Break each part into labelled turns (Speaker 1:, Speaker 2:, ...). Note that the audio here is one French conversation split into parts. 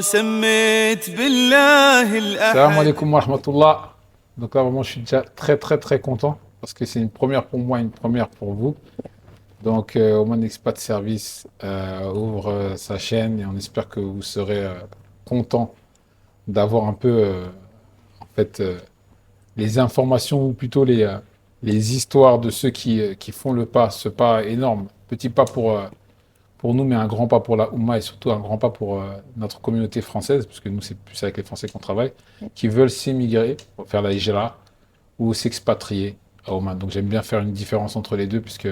Speaker 1: وسميت بالله
Speaker 2: Salam
Speaker 1: الأحد.
Speaker 2: alaikum wa rahmatullah. Donc là, vraiment, je suis déjà très content parce que c'est une première pour moi, une première pour vous. Donc, Oman Expat Service ouvre sa chaîne et on espère que vous serez content d'avoir un peu, en fait, les informations ou plutôt les histoires de ceux qui font le pas, ce pas énorme. Petit pas pour nous, mais un grand pas pour la Oumma et surtout un grand pas pour notre communauté française, puisque nous, c'est plus avec les Français qu'on travaille, qui veulent s'émigrer, pour faire la hijra ou s'expatrier à Oman. Donc j'aime bien faire une différence entre les deux, puisque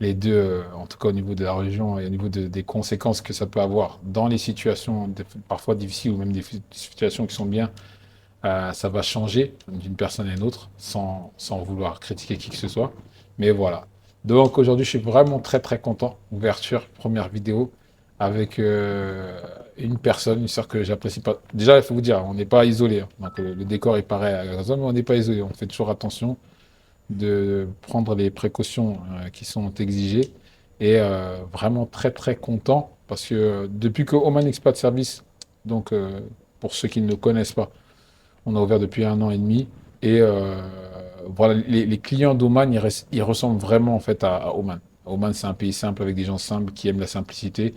Speaker 2: les deux, en tout cas au niveau de la religion et au niveau des conséquences que ça peut avoir dans les situations parfois difficiles ou même des situations qui sont bien, ça va changer d'une personne à une autre sans vouloir critiquer qui que ce soit. Mais voilà. Donc aujourd'hui, je suis vraiment très content. Ouverture, première vidéo avec une personne, une sœur que j'apprécie pas. Déjà, il faut vous dire, on n'est pas isolé. Hein. Donc le décor, il paraît agressant, mais on n'est pas isolé. On fait toujours attention de prendre les précautions qui sont exigées. Et vraiment très content parce que depuis que Oman Expat Service, donc pour ceux qui ne le connaissent pas, on a ouvert depuis 1 an et demi. Et voilà, les clients d'Oman, ils ressemblent vraiment en fait à Oman. Oman, c'est un pays simple avec des gens simples qui aiment la simplicité,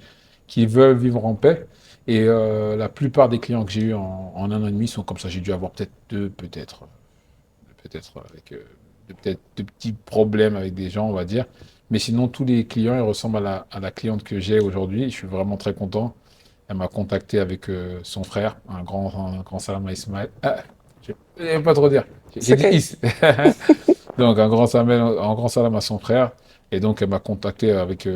Speaker 2: qui veulent vivre en paix. Et la plupart des clients que j'ai eus en 1 an et demi sont comme ça. J'ai dû avoir peut-être deux, peut-être avec peut-être deux petits problèmes avec des gens, on va dire. Mais sinon, tous les clients, ils ressemblent à la cliente que j'ai aujourd'hui. Je suis vraiment très content. Elle m'a contacté avec son frère, un grand salam à Ismaël. Ah, je vais pas trop dire. J'ai
Speaker 3: C'est
Speaker 2: dit
Speaker 3: ok.
Speaker 2: Is. Donc un grand salam à son frère. Et donc elle m'a contacté avec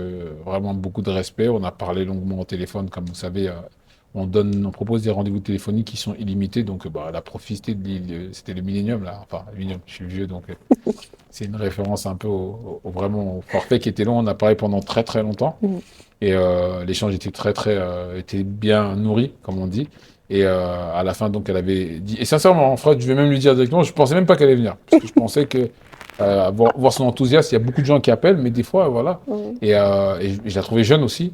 Speaker 2: vraiment beaucoup de respect. On a parlé longuement au téléphone, comme vous savez. On propose des rendez-vous téléphoniques qui sont illimités. Donc elle a profité c'était le millénium là. Enfin, le millénium, je suis vieux, donc c'est une référence un peu vraiment au forfait qui était long. On a parlé pendant très longtemps.
Speaker 3: Mm.
Speaker 2: Et l'échange était était bien nourri, comme on dit. Et à la fin, donc, elle avait dit. Et sincèrement, en fait, je vais même lui dire directement, je pensais même pas qu'elle allait venir. Parce que je pensais que, voir son enthousiasme, il y a beaucoup de gens qui appellent, mais des fois, voilà.
Speaker 3: Mm.
Speaker 2: Et je la trouvais jeune aussi.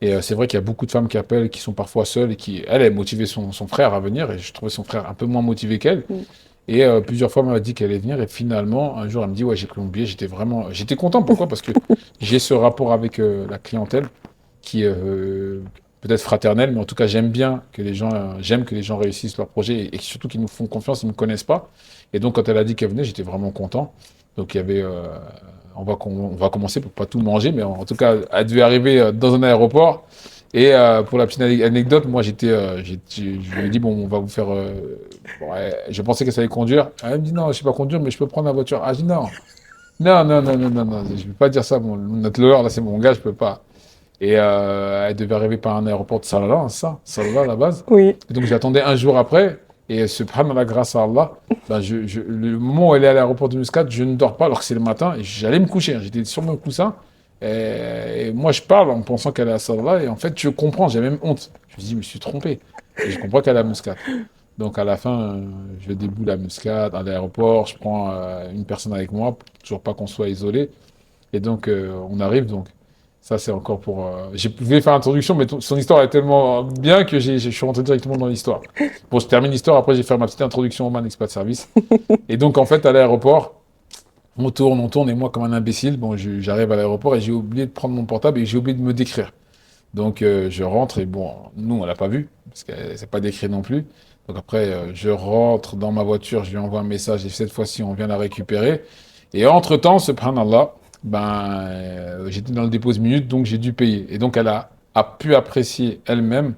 Speaker 2: Et c'est vrai qu'il y a beaucoup de femmes qui appellent, qui sont parfois seules et qui, elle motivé son frère à venir. Et je trouvais son frère un peu moins motivé qu'elle.
Speaker 3: Mm.
Speaker 2: Et plusieurs fois, elle m'a dit qu'elle allait venir. Et finalement, un jour, elle me dit, ouais, j'ai pris mon billet. J'étais content. Pourquoi? Parce que j'ai ce rapport avec la clientèle qui est peut-être fraternel, mais en tout cas, j'aime que les gens réussissent leur projet et surtout qu'ils nous font confiance, ils ne me connaissent pas. Et donc, quand elle a dit qu'elle venait, j'étais vraiment content. Donc, il y avait, on va commencer pour pas tout manger, mais en tout cas, elle devait arriver dans un aéroport. Et pour la petite anecdote, moi, je lui ai dit, bon, on va vous faire. Ouais, je pensais qu'elle savait conduire. Elle me dit, non, je sais pas conduire, mais je peux prendre la voiture. Ah, je dis, non, non, je ne peux pas dire ça. Notre lawyer, là, c'est mon gars, je peux pas. Et elle devait arriver par un aéroport de Salalah, hein, Salalah à la base.
Speaker 3: Oui.
Speaker 2: Et donc j'attendais un jour après, et subhanallah, grâce à Allah, ben le moment où elle est à l'aéroport de Muscat, je ne dors pas alors que c'est le matin, et j'allais me coucher, hein, j'étais sur mon coussin, et moi je parle en pensant qu'elle est à Salalah, et en fait je comprends, j'ai même honte. Je me dis, je me suis trompé, et je comprends qu'elle est à Muscat. Donc à la fin, je déboule à Muscat, à l'aéroport, je prends une personne avec moi, pour toujours pas qu'on soit isolé, et donc on arrive donc. Ça, c'est encore pour. J'ai voulu faire l'introduction, mais son histoire est tellement bien que je suis rentré directement dans l'histoire. Bon, je termine l'histoire, après, j'ai fait ma petite introduction au Man Expat Service. Et donc, en fait, à l'aéroport, on tourne, et moi, comme un imbécile, bon, j'arrive à l'aéroport et j'ai oublié de prendre mon portable et j'ai oublié de me décrire. Donc, je rentre et bon, nous, on l'a pas vu, parce que c'est pas décrit non plus. Donc, après, je rentre dans ma voiture, je lui envoie un message et cette fois-ci, on vient la récupérer. Et entre-temps, subhanallah, ben, j'étais dans le dépose minute, donc j'ai dû payer. Et donc, a pu apprécier elle-même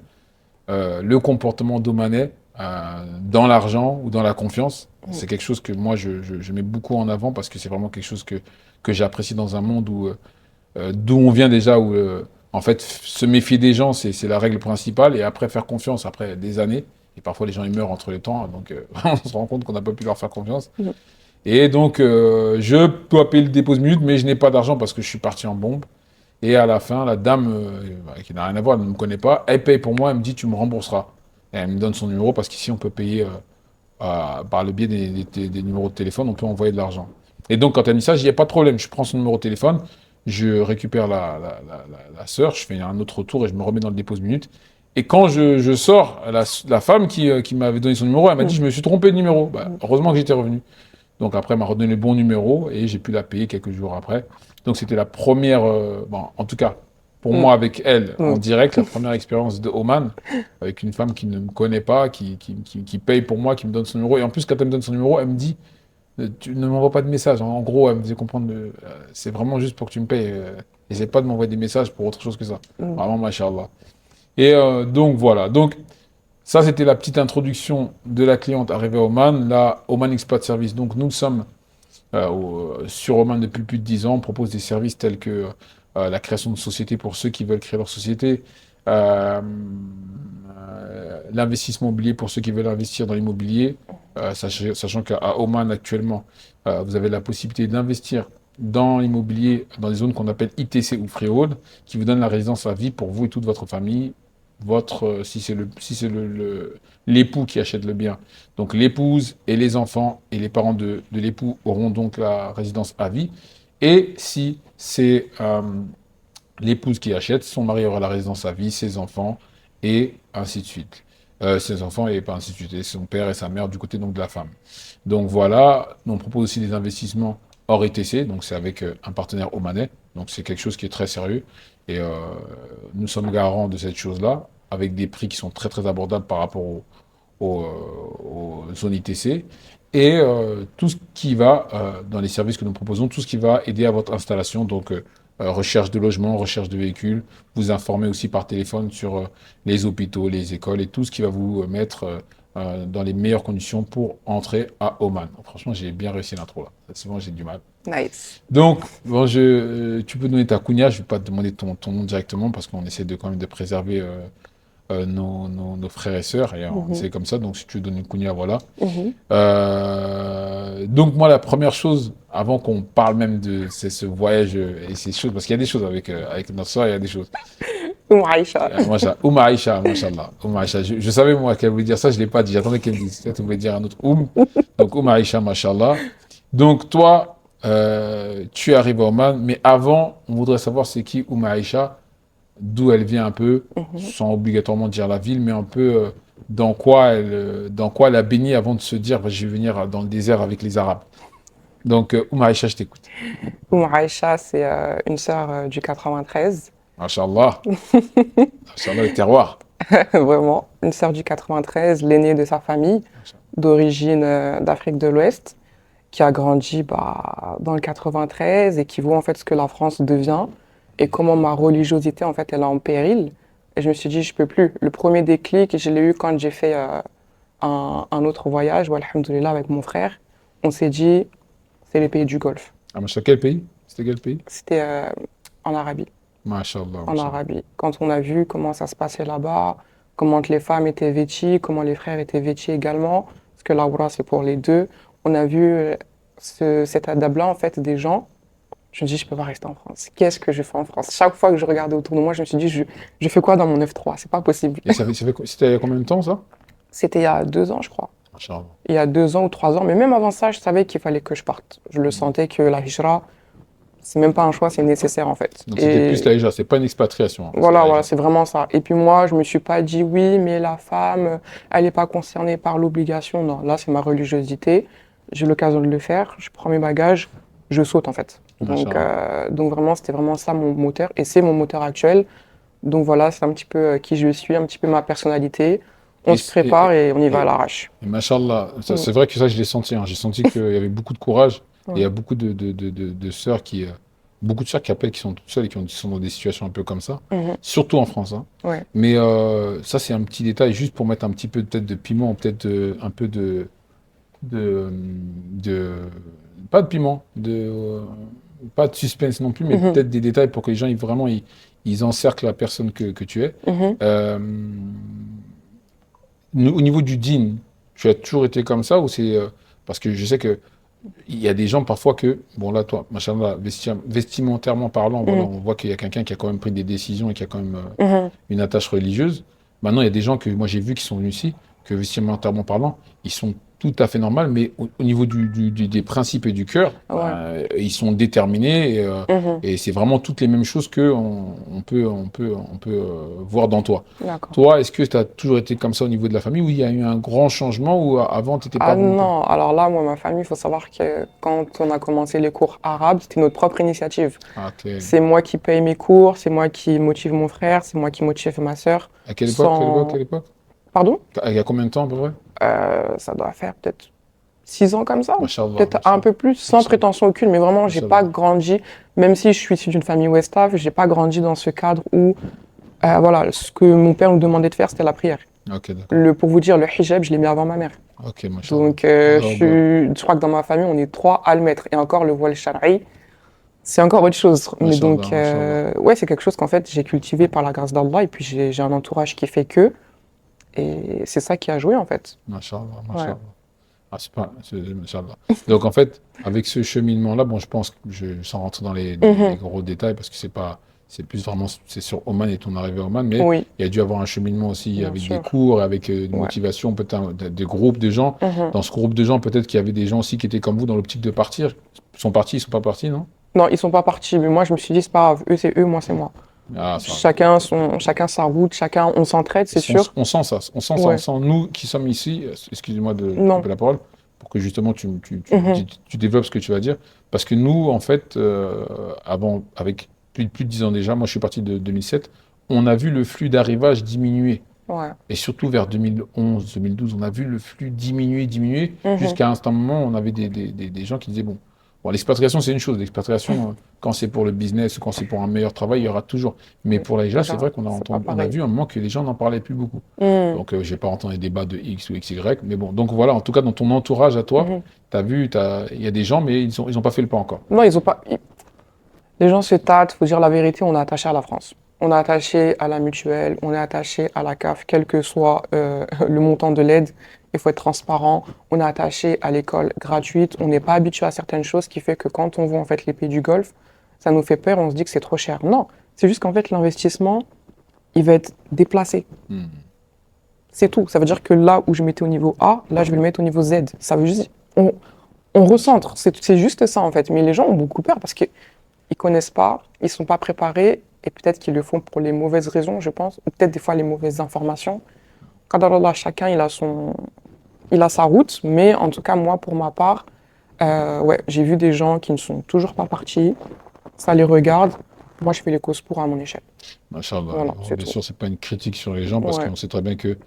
Speaker 2: le comportement d'Omanais dans l'argent ou dans la confiance.
Speaker 3: Mm.
Speaker 2: C'est quelque chose que moi, je mets beaucoup en avant parce que c'est vraiment quelque chose que j'apprécie dans un monde où, d'où on vient déjà, où en fait, se méfier des gens, c'est la règle principale, et après faire confiance après des années. Et parfois, les gens ils meurent entre les temps, donc on se rend compte qu'on n'a pas pu leur faire confiance.
Speaker 3: Mm.
Speaker 2: Et donc, je dois payer le dépôt minute, mais je n'ai pas d'argent parce que je suis parti en bombe. Et à la fin, la dame, qui n'a rien à voir, elle ne me connaît pas, elle paye pour moi, elle me dit, tu me rembourseras. Et elle me donne son numéro parce qu'ici, on peut payer par le biais des numéros de téléphone, on peut envoyer de l'argent. Et donc, quand elle me dit ça, je dis, il n'y a pas de problème, je prends son numéro de téléphone, je récupère la sœur, je fais un autre retour et je me remets dans le dépôt minute. Et quand je sors, la femme qui m'avait donné son numéro, elle m'a dit, je me suis trompé de numéro. Bah, heureusement que j'étais revenu. Donc après, elle m'a redonné le bon numéro et j'ai pu la payer quelques jours après. Donc c'était la première, bon, en tout cas, pour
Speaker 1: Mm.
Speaker 2: moi avec elle, en
Speaker 1: Oui.
Speaker 2: direct, la première expérience de Oman, avec une femme qui ne me connaît pas, qui paye pour moi, qui me donne son numéro. Et en plus, quand elle me donne son numéro, elle me dit, tu ne m'envoies pas de message. En gros, elle me faisait comprendre, c'est vraiment juste pour que tu me payes. N'essaie pas de m'envoyer des messages pour autre chose que ça.
Speaker 1: Mm.
Speaker 2: Vraiment, machallah. Et donc voilà. Donc ça, c'était la petite introduction de la cliente arrivée à Oman. Là, Oman Expat Service. Donc nous sommes sur Oman depuis plus de 10 ans. On propose des services tels que la création de sociétés pour ceux qui veulent créer leur société, l'investissement immobilier pour ceux qui veulent investir dans l'immobilier, sachant qu'à Oman actuellement, vous avez la possibilité d'investir dans l'immobilier dans des zones qu'on appelle ITC ou freehold, qui vous donnent la résidence à vie pour vous et toute votre famille. Si c'est l'époux qui achète le bien. Donc l'épouse et les enfants et les parents de l'époux auront donc la résidence à vie. Et si c'est l'épouse qui achète, son mari aura la résidence à vie, ses enfants, et ainsi de suite. Ses enfants et pas ainsi de suite. Et son père et sa mère du côté donc de la femme. Donc voilà, on propose aussi des investissements hors ETC, donc c'est avec un partenaire omanais. Donc c'est quelque chose qui est très sérieux. Et nous sommes garants de cette chose-là, avec des prix qui sont très très abordables par rapport aux zones ITC. Et tout ce qui va, dans les services que nous proposons, tout ce qui va aider à votre installation, donc recherche de logement, recherche de véhicules, vous informer aussi par téléphone sur les hôpitaux, les écoles et tout ce qui va vous mettre dans les meilleures conditions pour entrer à Oman. Donc, franchement, j'ai bien réussi l'intro là. Souvent, j'ai du mal.
Speaker 1: Nice.
Speaker 2: Donc, bon, tu peux donner ta kunya, je ne vais pas te demander ton nom directement parce qu'on essaie de, quand même de préserver nos frères et sœurs, et
Speaker 1: Mhm.
Speaker 2: c'est comme ça, donc si tu veux donner une kunya, voilà.
Speaker 1: Mhm.
Speaker 2: Donc moi, la première chose, avant qu'on parle même de ce voyage et ces choses, parce qu'il y a des choses avec notre soeur, il y a des choses.
Speaker 1: Aïcha.
Speaker 2: Oum Aïcha, machallah. Oum Aïcha. Je savais moi qu'elle voulait dire ça, je ne l'ai pas dit, j'attendais qu'elle me dise. Peut-être qu'elle voulait dire un autre Oum. Donc Oum Aïcha, machallah. Donc toi, tu arrives à Oman, mais avant, on voudrait savoir c'est qui Oum Aïcha, d'où elle vient un peu,
Speaker 1: Mhm.
Speaker 2: sans obligatoirement dire la ville, mais un peu dans quoi elle a baigné avant de se dire bah, je vais venir dans le désert avec les Arabes. Donc, Oum Aïcha, je t'écoute.
Speaker 1: Aïcha, c'est une sœur du 93.
Speaker 2: Machallah. Machallah, le terroir.
Speaker 1: Vraiment, une sœur du 93, l'aînée de sa famille, d'origine d'Afrique de l'Ouest, qui a grandi dans le 93 et qui voit en fait ce que la France devient et comment ma religiosité en fait elle est en péril. Et je me suis dit, je peux plus. Le premier déclic, je l'ai eu quand j'ai fait un autre voyage, alhamdoulilah, avec mon frère. On s'est dit, c'est les pays du Golfe.
Speaker 2: Ah, machallah, quel pays? C'était quel pays?
Speaker 1: C'était en Arabie.
Speaker 2: Machallah,
Speaker 1: En
Speaker 2: machallah.
Speaker 1: Arabie. Quand on a vu comment ça se passait là-bas, comment que les femmes étaient vêtues, comment les frères étaient vêtus également, parce que l'awra c'est pour les deux, on a vu cet adab-là en fait des gens. Je me dis, je peux pas rester en France. Qu'est-ce que je fais en France? Chaque fois que je regardais autour de moi, je me suis dit, je fais quoi dans mon F3? C'est pas possible.
Speaker 2: Et c'était il y a combien de temps, ça?
Speaker 1: C'était il y a 2 ans, je crois.
Speaker 2: Machallah.
Speaker 1: Il y a 2 ans ou 3 ans. Mais même avant ça, je savais qu'il fallait que je parte. Je le sentais que la hijra, c'est même pas un choix, c'est nécessaire en fait.
Speaker 2: Donc, c'était plus la hijra, c'est pas une expatriation, hein, c'est
Speaker 1: Voilà,
Speaker 2: la
Speaker 1: voilà,
Speaker 2: hijra.
Speaker 1: c'est vraiment ça. Et puis moi, je me suis pas dit oui, mais la femme, elle n'est pas concernée par l'obligation. Non, là, c'est ma religiosité. J'ai l'occasion de le faire. Je prends mes bagages, je saute en fait.
Speaker 2: Machallah.
Speaker 1: Donc vraiment, c'était vraiment ça mon moteur. Et c'est mon moteur actuel. Donc voilà, c'est un petit peu qui je suis, un petit peu ma personnalité. On
Speaker 2: Et,
Speaker 1: se prépare et on y va à
Speaker 2: et,
Speaker 1: l'arrache.
Speaker 2: et machallah,
Speaker 1: Mm.
Speaker 2: c'est vrai que ça, je l'ai senti, hein. J'ai senti qu'il y avait beaucoup de courage. Et il y
Speaker 1: Ouais.
Speaker 2: a beaucoup de sœurs beaucoup de sœurs qui appellent, qui sont toutes seules et qui sont dans des situations un peu comme ça.
Speaker 1: Mhm.
Speaker 2: Surtout en France, hein.
Speaker 1: Ouais.
Speaker 2: Mais ça, c'est un petit détail, juste pour mettre un petit peu peut-être de piment, peut-être un peu de, pas de piment, pas de suspense non plus, mais
Speaker 1: Mhm.
Speaker 2: peut-être des détails pour que les gens, ils encerclent la personne que tu es.
Speaker 1: Mhm.
Speaker 2: Euh, Au niveau du dîn, tu as toujours été comme ça ou c'est parce que je sais que il y a des gens parfois que, bon là toi, machallah, vestimentairement parlant, voilà,
Speaker 1: Mhm.
Speaker 2: on voit qu'il y a quelqu'un qui a quand même pris des décisions et qui a quand même
Speaker 1: Mhm.
Speaker 2: une attache religieuse. Maintenant, il y a des gens que moi j'ai vus qui sont venus ici, que vestimentairement parlant, ils sont tout à fait normal, mais au niveau des principes et du cœur,
Speaker 1: Ouais.
Speaker 2: ils sont déterminés
Speaker 1: Mhm.
Speaker 2: et c'est vraiment toutes les mêmes choses que on peut voir dans toi.
Speaker 1: D'accord.
Speaker 2: Toi, est-ce que tu as toujours été comme ça au niveau de la famille ou il y a eu un grand changement ou avant, tu n'étais pas
Speaker 1: Ah
Speaker 2: vraiment comme
Speaker 1: non, alors là, moi, ma famille, il faut savoir que quand on a commencé les cours arabes, c'était notre propre initiative.
Speaker 2: ça? Ah, ok.
Speaker 1: C'est moi qui paye mes cours, c'est moi qui motive mon frère, c'est moi qui motive ma sœur,
Speaker 2: À quelle époque? Quelle époque?
Speaker 1: sans...
Speaker 2: Quelle époque?
Speaker 1: Pardon?
Speaker 2: Il y a combien de temps à peu près?
Speaker 1: Ça doit faire peut-être 6 ans comme ça,
Speaker 2: Machallah,
Speaker 1: peut-être un
Speaker 2: machallah,
Speaker 1: peu plus, sans
Speaker 2: machallah,
Speaker 1: prétention aucune, mais vraiment, j'ai pas
Speaker 2: machallah.
Speaker 1: grandi, même si je suis issue d'une famille Westaf, j'ai pas grandi dans ce cadre où, voilà, ce que mon père nous demandait de faire, c'était la prière.
Speaker 2: Ok, d'accord.
Speaker 1: Pour vous dire, le hijab, je l'ai mis avant ma mère.
Speaker 2: Ok, machallah.
Speaker 1: Donc,
Speaker 2: Allah Akbar.
Speaker 1: je crois que dans ma famille, on est trois à le mettre. Et encore, le voile shar'i, c'est encore autre chose. Mais
Speaker 2: Machallah,
Speaker 1: donc,
Speaker 2: machallah.
Speaker 1: ouais, c'est quelque chose qu'en fait, j'ai cultivé par la grâce d'Allah. Et puis, j'ai un entourage qui fait que. Et c'est ça qui a joué, en fait.
Speaker 2: Machallah,
Speaker 1: Ouais.
Speaker 2: machallah. Ah, machallah. Donc, en fait, avec ce cheminement-là, bon, je pense que sans rentrer dans les
Speaker 1: Mhm.
Speaker 2: gros détails, parce que c'est plus vraiment, c'est sur Oman et ton arrivée à Oman, mais
Speaker 1: Oui,
Speaker 2: il y a dû avoir un cheminement aussi
Speaker 1: bien
Speaker 2: avec des
Speaker 1: sûr.
Speaker 2: cours, avec une
Speaker 1: Ouais.
Speaker 2: motivation, peut-être des groupes de gens.
Speaker 1: Mhm.
Speaker 2: Dans ce groupe de gens, peut-être qu'il y avait des gens aussi qui étaient comme vous dans l'optique de partir. Ils sont partis, ils sont pas partis, non?
Speaker 1: Non, ils sont pas partis. Mais moi, je me suis dit, c'est pas grave. Eux, c'est eux, moi, c'est moi.
Speaker 2: Ah, ça.
Speaker 1: Chacun sa route, chacun, on s'entraide, c'est sûr.
Speaker 2: On sent ça, on sent ça, on
Speaker 1: Ouais.
Speaker 2: sent nous qui sommes ici, excusez-moi de
Speaker 1: Non.
Speaker 2: couper la parole, pour que justement
Speaker 1: Mhm.
Speaker 2: tu développes ce que tu vas dire, parce que nous, en fait, avant, avec plus de 10 ans déjà, moi je suis parti de 2007, on a vu le flux d'arrivage diminuer,
Speaker 1: Ouais.
Speaker 2: et surtout vers 2011, 2012, on a vu le flux diminuer,
Speaker 1: Mhm.
Speaker 2: jusqu'à un certain moment, on avait des gens qui disaient, bon, l'expatriation c'est une chose, l'expatriation, quand c'est pour le business, quand c'est pour un meilleur travail, il y aura toujours. Mais pour la hijra, c'est
Speaker 1: Voilà,
Speaker 2: vrai qu'on a
Speaker 1: c'est pas
Speaker 2: entendu, on a
Speaker 1: pareil.
Speaker 2: vu un moment que les gens n'en parlaient plus beaucoup.
Speaker 1: Mhm.
Speaker 2: Donc, je n'ai pas entendu les débats de X ou XY, mais bon. Donc voilà, en tout cas, dans ton entourage à toi,
Speaker 1: Mhm.
Speaker 2: tu as vu, il y a des gens, mais ils ont pas fait le pas encore.
Speaker 1: Non, ils ont pas. Les gens se tâtent, faut dire la vérité, on est attaché à la France. On est attaché à la mutuelle, on est attaché à la CAF, quel que soit le montant de l'aide, il faut être transparent. On est attaché à l'école gratuite, on n'est pas habitué à certaines choses, qui fait que quand on voit en fait les pays du Golfe, ça nous fait peur, on se dit que c'est trop cher. Non, c'est juste qu'en fait l'investissement, il va être déplacé.
Speaker 2: Hmm.
Speaker 1: C'est tout. Ça veut dire que là où je mettais au niveau A, là je vais le mettre au niveau Z. Ça veut juste, on recentre. C'est juste ça en fait. Mais les gens ont beaucoup peur parce que ils connaissent pas, ils sont pas préparés et peut-être qu'ils le font pour les mauvaises raisons, je pense, ou peut-être des fois les mauvaises informations. Qadarallah, chacun il a sa route, mais en tout cas moi pour ma part, ouais, j'ai vu des gens qui ne sont toujours pas partis, ça les regarde, moi je fais les causes pour à mon échelle.
Speaker 2: Machallah.
Speaker 1: Voilà,
Speaker 2: Alors,
Speaker 1: c'est
Speaker 2: bien
Speaker 1: tout.
Speaker 2: sûr, c'est pas une critique sur les gens, parce
Speaker 1: Ouais,
Speaker 2: qu'on sait très bien que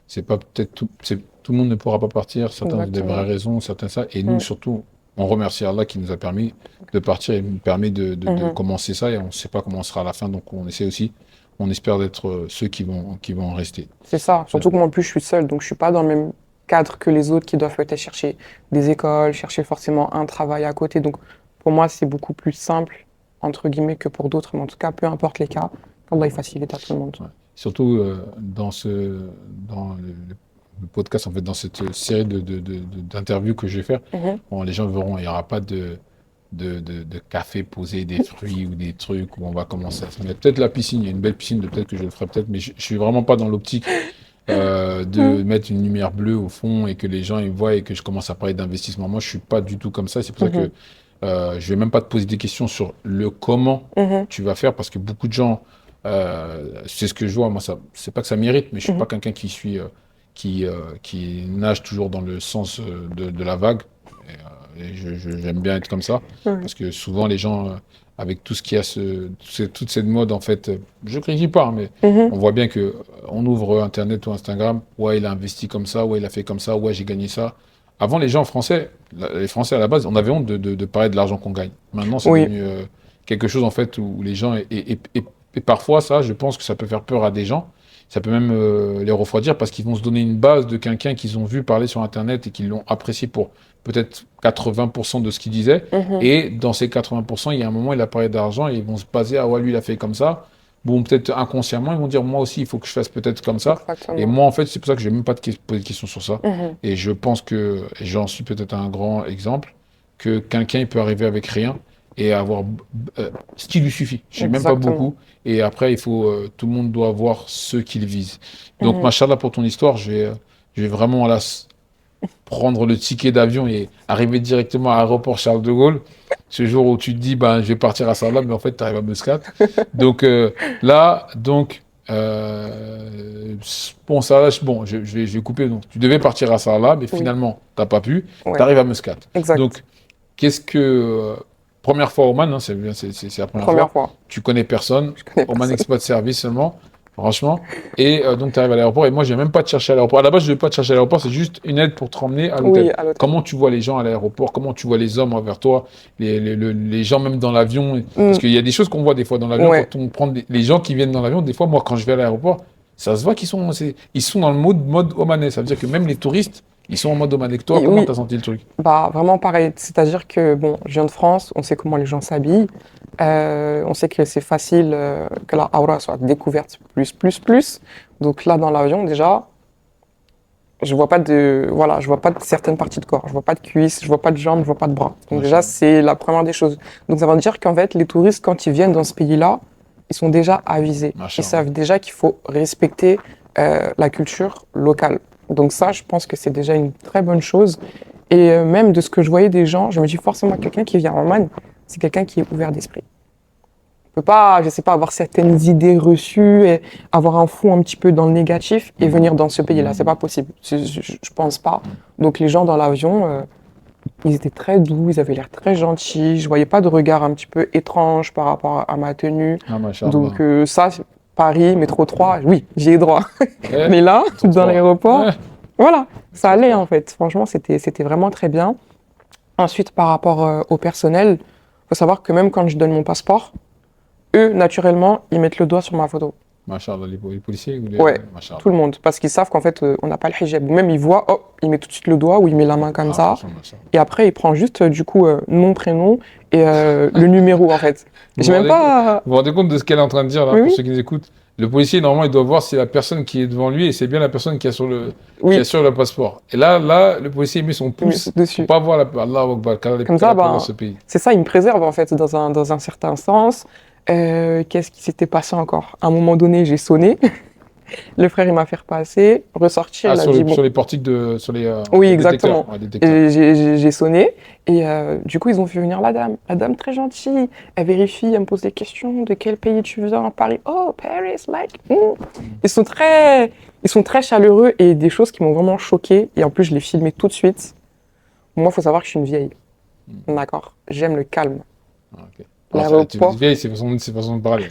Speaker 2: c'est pas peut-être tout le monde ne pourra pas partir, certains ont des vraies
Speaker 1: exactement.
Speaker 2: raisons, certains ça, et nous
Speaker 1: Mm.
Speaker 2: surtout, on remercie Allah qui nous a permis de partir et nous permet de
Speaker 1: Mhm.
Speaker 2: commencer ça, et on ne sait pas comment on sera à la fin, donc on essaie aussi, on espère d'être ceux qui vont rester.
Speaker 1: C'est ça,
Speaker 2: Euh,
Speaker 1: surtout que moi en plus je suis seule, donc je suis pas dans le même cadre que les autres qui doivent peut-être chercher des écoles, chercher forcément un travail à côté. Donc pour moi c'est beaucoup plus simple, entre guillemets, que pour d'autres, mais en tout cas, peu importe les cas, Allah il facilite à tout le monde.
Speaker 2: Ouais. Surtout dans le podcast, en fait, dans cette série d'interviews que je vais faire,
Speaker 1: Mhm.
Speaker 2: bon, les gens verront, il n'y aura pas de café posé, des fruits ou des trucs où on va commencer à se mettre. Peut-être la piscine, il y a une belle piscine, peut-être que je le ferai peut-être, mais je suis vraiment pas dans l'optique de
Speaker 1: Mhm.
Speaker 2: mettre une lumière bleue au fond et que les gens ils voient et que je commence à parler d'investissement. Moi, je suis pas du tout comme ça. C'est pour ça que
Speaker 1: Mhm.
Speaker 2: je vais même pas te poser des questions sur le comment
Speaker 1: Mhm.
Speaker 2: tu vas faire parce que beaucoup de gens, c'est ce que je vois. Moi, ça, c'est pas que ça mérite, mais je suis
Speaker 1: Mhm.
Speaker 2: pas quelqu'un qui nage toujours dans le sens de la vague. Et j'aime bien être comme ça
Speaker 1: Ouais.
Speaker 2: parce que souvent les gens, avec tout ce qu'il y a, toute cette mode en fait, je critique pas, hein, mais
Speaker 1: Mhm.
Speaker 2: on voit bien que on ouvre Internet ou Instagram, ouais, il a investi comme ça, ouais, il a fait comme ça, ouais, j'ai gagné ça. Avant, les gens français, les Français à la base, on avait honte de parler de l'argent qu'on gagne. Maintenant, c'est
Speaker 1: Oui.
Speaker 2: devenu quelque chose en fait où les gens et parfois ça, je pense que ça peut faire peur à des gens. Ça peut même les refroidir parce qu'ils vont se donner une base de quelqu'un qu'ils ont vu parler sur Internet et qu'ils l'ont apprécié pour peut-être 80% de ce qu'il disait.
Speaker 1: Mhm.
Speaker 2: Et dans ces 80%, il y a un moment, il a parlé d'argent et ils vont se baser, ah ouais, lui, il a fait comme ça. Bon, peut-être inconsciemment, ils vont dire, moi aussi, il faut que je fasse peut-être comme ça. Et
Speaker 1: Exactement.
Speaker 2: moi, en fait, c'est pour ça que je n'ai même pas poser de questions sur ça.
Speaker 1: Mhm.
Speaker 2: Et je pense que, et j'en suis peut-être un grand exemple, que quelqu'un, il peut arriver avec rien et avoir ce qui lui suffit. Je sais même pas
Speaker 1: Exactement.
Speaker 2: beaucoup. Et après, tout le monde doit voir ce qu'il vise. Donc,
Speaker 1: Mhm.
Speaker 2: machallah pour ton histoire, je vais vraiment là, prendre le ticket d'avion et arriver directement à l'aéroport Charles de Gaulle. Ce jour où tu te dis, ben, je vais partir à Sarlat, mais en fait, tu arrives à Muscat. Donc là, donc, bon, Sarlat, bon, je vais couper. Donc, tu devais partir à Sarlat, mais
Speaker 1: Oui,
Speaker 2: finalement, tu n'as pas pu. Tu
Speaker 1: ouais,
Speaker 2: arrives à Muscat.
Speaker 1: exact.
Speaker 2: Donc, qu'est-ce que. Première fois Oman, hein, c'est la première
Speaker 1: Première
Speaker 2: fois.
Speaker 1: fois.
Speaker 2: Tu connais personne.
Speaker 1: Je connais
Speaker 2: Oman
Speaker 1: personne.
Speaker 2: Expat Service seulement, franchement. Et donc, tu arrives à l'aéroport. Et moi, je ne vais même pas te chercher à l'aéroport. À la base, je ne vais pas te chercher à l'aéroport. C'est juste une aide pour te ramener à
Speaker 1: Oui,
Speaker 2: l'hôtel.
Speaker 1: à l'hôtel.
Speaker 2: Comment tu vois les gens à l'aéroport? Comment tu vois les hommes envers toi? Les gens même dans l'avion? Parce
Speaker 1: Hmm,
Speaker 2: qu'il y a des choses qu'on voit des fois dans l'avion.
Speaker 1: ouais.
Speaker 2: Quand on prend les gens qui viennent dans l'avion, des fois, moi, quand je vais à l'aéroport, ça se voit ils sont dans le mode omanais. Ça veut dire que même les touristes, ils sont en mode omanais. Toi, comment
Speaker 1: Oui,
Speaker 2: tu as senti le truc?
Speaker 1: bah vraiment pareil. C'est-à-dire que, bon, je viens de France, on sait comment les gens s'habillent. On sait que c'est facile que la aura soit découverte plus, plus, plus. Donc là, dans l'avion, déjà, je vois pas de certaines parties de corps. Je vois pas de cuisses, je vois pas de jambes, je vois pas de bras. Donc déjà,
Speaker 2: Machallah.
Speaker 1: c'est la première des choses. Donc ça veut dire qu'en fait, les touristes, quand ils viennent dans ce pays-là, ils sont déjà avisés. Ils
Speaker 2: Machallah.
Speaker 1: savent déjà qu'il faut respecter la culture locale. Donc ça, je pense que c'est déjà une très bonne chose. Et même de ce que je voyais des gens, je me dis forcément quelqu'un qui vient en Oman, c'est quelqu'un qui est ouvert d'esprit. On peut pas, je sais pas, avoir certaines idées reçues et avoir un fond un petit peu dans le négatif et venir dans ce pays-là. C'est pas possible. Je pense pas. Donc les gens dans l'avion, ils étaient très doux, ils avaient l'air très gentils. Je voyais pas de regard un petit peu étrange par rapport à ma tenue.
Speaker 2: Ah,
Speaker 1: Donc
Speaker 2: machallah.
Speaker 1: ça, Paris, métro 3, oui, j'y ai droit.
Speaker 2: Eh,
Speaker 1: Mais là,
Speaker 2: trop
Speaker 1: dans
Speaker 2: fort.
Speaker 1: l'aéroport,
Speaker 2: Eh,
Speaker 1: voilà, ça
Speaker 2: trop
Speaker 1: allait
Speaker 2: fort.
Speaker 1: en fait. Franchement, c'était vraiment très bien. Ensuite, par rapport au personnel, faut savoir que même quand je donne mon passeport, eux, naturellement, ils mettent le doigt sur ma photo.
Speaker 2: Machallah, les policiers ou les.
Speaker 1: Ouais,
Speaker 2: Machallah.
Speaker 1: tout le monde. Parce qu'ils savent qu'en fait, on n'a pas le hijab. Ou même, ils voient, oh, il met tout de suite le doigt ou il met la main comme
Speaker 2: Ah,
Speaker 1: ça.
Speaker 2: franchement, machallah.
Speaker 1: Et après, il prend juste, du coup, nom, prénom et le numéro, en fait.
Speaker 2: Vous
Speaker 1: J'ai
Speaker 2: vous
Speaker 1: même
Speaker 2: rendez,
Speaker 1: pas.
Speaker 2: vous vous rendez compte de ce qu'elle est en train de dire là,
Speaker 1: Oui,
Speaker 2: pour
Speaker 1: oui,
Speaker 2: ceux qui nous écoutent? Le policier, normalement, il doit voir si la personne qui est devant lui et c'est bien la personne qui a
Speaker 1: oui,
Speaker 2: sur le passeport. Et là, le policier met son
Speaker 1: il met
Speaker 2: pouce pour
Speaker 1: dessus.
Speaker 2: pas voir Allah Akbar,
Speaker 1: Comme
Speaker 2: quelle
Speaker 1: ça,
Speaker 2: la paix dans
Speaker 1: ben,
Speaker 2: ce pays.
Speaker 1: c'est ça, il me préserve, en fait, dans un certain sens. Qu'est-ce qui s'était passé encore? À un moment donné, j'ai sonné. Le frère, il m'a fait repasser. Ressortir,
Speaker 2: Ah,
Speaker 1: il a dit, bon,
Speaker 2: sur les portiques
Speaker 1: oui,
Speaker 2: les détecteurs.
Speaker 1: exactement.
Speaker 2: Ouais, détecteurs.
Speaker 1: J'ai sonné et du coup, ils ont fait venir la dame. La dame très gentille. Elle vérifie, elle me pose des questions. De quel pays tu viens? Paris. Oh, Paris, like.
Speaker 2: Mm.
Speaker 1: Ils sont très chaleureux et des choses qui m'ont vraiment choquée. Et en plus, je l'ai filmé tout de suite. Moi, il faut savoir que je suis une vieille.
Speaker 2: Mm.
Speaker 1: D'accord? J'aime le calme.
Speaker 2: Ah, ok. Alors, tu me dis
Speaker 1: L'aéroport.
Speaker 2: vieille, c'est façon de parler.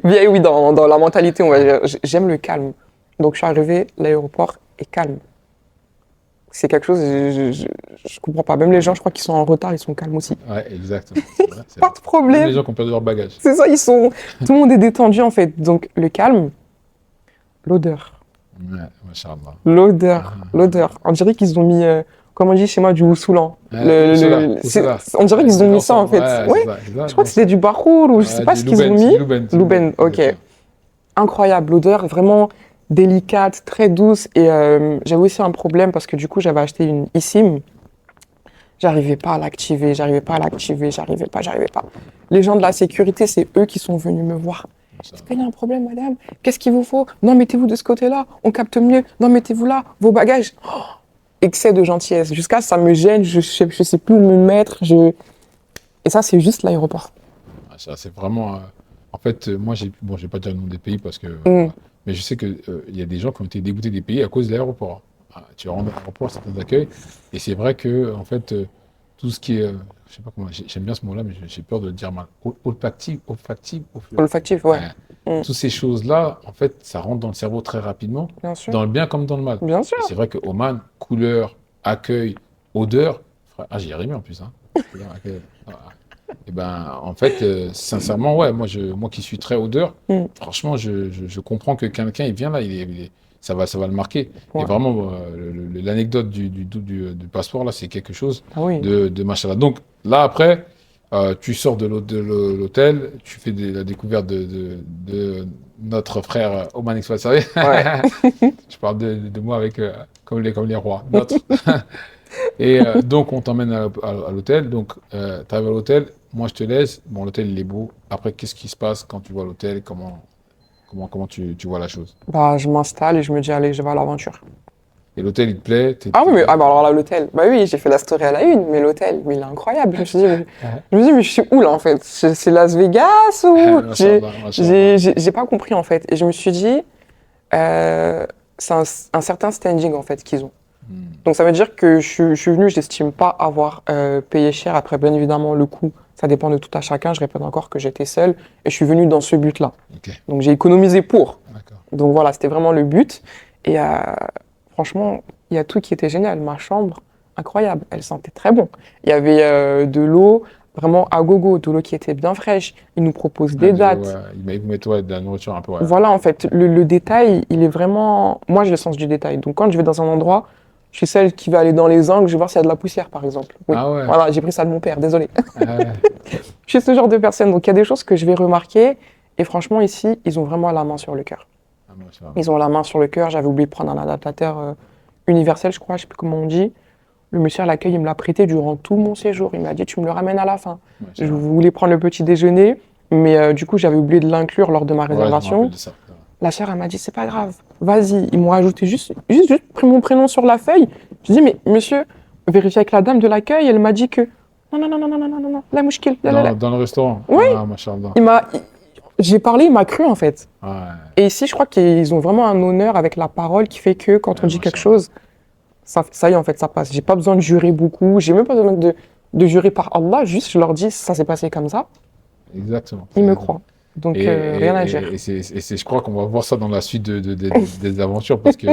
Speaker 1: Vieille, oui, dans la mentalité, on va dire. J'aime le calme. Donc, je suis arrivé, l'aéroport est calme. C'est quelque chose, je comprends pas. Même les gens, je crois, qui sont en retard, ils sont calmes aussi.
Speaker 2: Ouais, exactement. C'est vrai, c'est
Speaker 1: Pas
Speaker 2: vrai.
Speaker 1: de
Speaker 2: Même les
Speaker 1: problème.
Speaker 2: gens qui ont perdu leur bagage.
Speaker 1: C'est ça, ils sont. Tout le monde est détendu en fait. Donc le calme, l'odeur,
Speaker 2: Ouais, machallah.
Speaker 1: l'odeur, l'odeur. On dirait qu'ils ont mis, comme on dit chez moi, du houssoulant.
Speaker 2: Où cela?
Speaker 1: On dirait
Speaker 2: Ouais,
Speaker 1: qu'ils ont mis ça en
Speaker 2: ensemble.
Speaker 1: fait.
Speaker 2: Ouais,
Speaker 1: Ouais.
Speaker 2: c'est ça,
Speaker 1: Je crois que c'était
Speaker 2: ensemble.
Speaker 1: du barour ou je sais
Speaker 2: Ouais,
Speaker 1: pas ce qu'ils ont
Speaker 2: C'est du
Speaker 1: mis.
Speaker 2: Louben, c'est du Louben.
Speaker 1: Louben, ok.
Speaker 2: Exactement.
Speaker 1: Incroyable, l'odeur vraiment délicate, très douce. Et j'avais aussi un problème parce que du coup, j'avais acheté une eSIM. J'arrivais pas à l'activer, j'arrivais pas à l'activer, j'arrivais pas. Les gens de la sécurité, c'est eux qui sont venus me voir. Est-ce qu'il y a un problème, madame? Qu'est-ce qu'il vous faut? Non, mettez-vous de ce côté-là, on capte mieux. Non, mettez-vous là, vos bagages. Oh, excès de gentillesse. Jusqu'à ça me gêne, je sais plus où me mettre. Et ça, c'est juste l'aéroport.
Speaker 2: Ah, ça, c'est vraiment. En fait, moi, bon, j'ai pas dire le nom des pays parce que.
Speaker 1: Mm.
Speaker 2: Mais je sais qu'il y a des gens qui ont été dégoûtés des pays à cause de l'aéroport. Ah, tu rentres dans l'aéroport, certains accueils. Et c'est vrai que, en fait, tout ce qui est. Je sais pas comment. J'aime bien ce mot-là, mais j'ai peur de le dire mal. Olfactif.
Speaker 1: Olfactif, ouais.
Speaker 2: Ouais.
Speaker 1: Mm.
Speaker 2: Toutes ces choses-là, en fait, ça rentre dans le cerveau très rapidement,
Speaker 1: Bien sûr.
Speaker 2: dans le bien comme dans le mal.
Speaker 1: Bien sûr.
Speaker 2: Et c'est vrai que Oman, couleur, accueil, odeur. Ah, j'y ai rimé en plus, hein. Couleur, accueil, et ben, en fait, sincèrement, ouais, moi qui suis très odeur,
Speaker 1: Mm.
Speaker 2: franchement, je comprends que quelqu'un, il vient là, ça va le marquer. Et
Speaker 1: Ouais.
Speaker 2: vraiment, l'anecdote du passeport, là, c'est quelque chose
Speaker 1: Ah oui.
Speaker 2: de machin là. Donc, là, après, tu sors de l'hôtel, tu fais la découverte de notre frère Oman Express Service.
Speaker 1: Ouais.
Speaker 2: Je parle de moi avec, comme les rois, notre. Et donc, on t'emmène à l'hôtel. Donc, tu arrives à l'hôtel. Moi, je te laisse. Bon, l'hôtel, il est beau. Après, qu'est-ce qui se passe quand tu vois l'hôtel? Comment tu vois la chose?
Speaker 1: Bah, je m'installe et je me dis, allez, je vais à l'aventure.
Speaker 2: Et l'hôtel, il te plaît?
Speaker 1: Ah oui, mais bah alors là, l'hôtel. Bah oui, j'ai fait la story à la une, mais l'hôtel, mais il est incroyable. Je me suis dit, mais je suis où là en fait? C'est Las Vegas ou
Speaker 2: Machallah, machallah.
Speaker 1: j'ai pas compris en fait. Et je me suis dit, euh, c'est un certain standing en fait qu'ils ont. Donc ça veut dire que je suis venu, je n'estime pas avoir payé cher. Après, bien évidemment, le coût, ça dépend de tout à chacun. Je répète encore que j'étais seule et je suis venu dans ce but-là.
Speaker 2: Ok,
Speaker 1: Donc j'ai économisé pour.
Speaker 2: d'accord.
Speaker 1: Donc voilà, c'était vraiment le but. Et franchement, il y a tout qui était génial. Ma chambre, incroyable, elle sentait très bon. Il y avait de l'eau vraiment à gogo, de l'eau qui était bien fraîche. Ils nous proposent des dates.
Speaker 2: Il vous met ouais, de la nourriture un peu, ouais.
Speaker 1: Voilà, en fait, le détail, il est vraiment. Moi, j'ai le sens du détail. Donc quand je vais dans un endroit, je suis celle qui va aller dans les angles, je vais voir s'il y a de la poussière, par exemple. Oui.
Speaker 2: Ah ouais.
Speaker 1: Voilà, j'ai pris ça de mon père, désolé.
Speaker 2: Ah ouais.
Speaker 1: Je suis ce genre de personne. Donc il y a des choses que je vais remarquer. Et franchement, ici, ils ont vraiment la main sur le cœur.
Speaker 2: Ah, machallah.
Speaker 1: Ils ont la main sur le cœur. J'avais oublié de prendre un adaptateur universel, je crois, je sais plus comment on dit. Le monsieur à l'accueil, il me l'a prêté durant tout mon séjour. Il m'a dit, tu me le ramènes à la fin. Je
Speaker 2: Machallah.
Speaker 1: voulais prendre le petit déjeuner, mais du coup, j'avais oublié de l'inclure lors de ma
Speaker 2: Ouais, je me
Speaker 1: réservation.
Speaker 2: rappelle de ça.
Speaker 1: La sœur, elle m'a dit, c'est pas grave, vas-y. Ils m'ont rajouté juste pris mon prénom sur la feuille. Je dis, mais monsieur, vérifiez avec la dame de l'accueil. Elle m'a dit que, non, non, non, non, non, non, non, non, la mouchkil.
Speaker 2: Dans le restaurant?
Speaker 1: Oui.
Speaker 2: Ah, machallah.
Speaker 1: J'ai parlé, il m'a cru, en fait.
Speaker 2: Ouais.
Speaker 1: Et ici, je crois qu'ils ont vraiment un honneur avec la parole qui fait que quand on dit quelque chose, ça y est, en fait, ça passe. J'ai pas besoin de jurer beaucoup. J'ai même pas besoin de jurer par Allah. Juste, je leur dis, ça s'est passé comme ça.
Speaker 2: Exactement.
Speaker 1: Ils me croient. Donc, rien à dire.
Speaker 2: Je crois qu'on va voir ça dans la suite des aventures parce que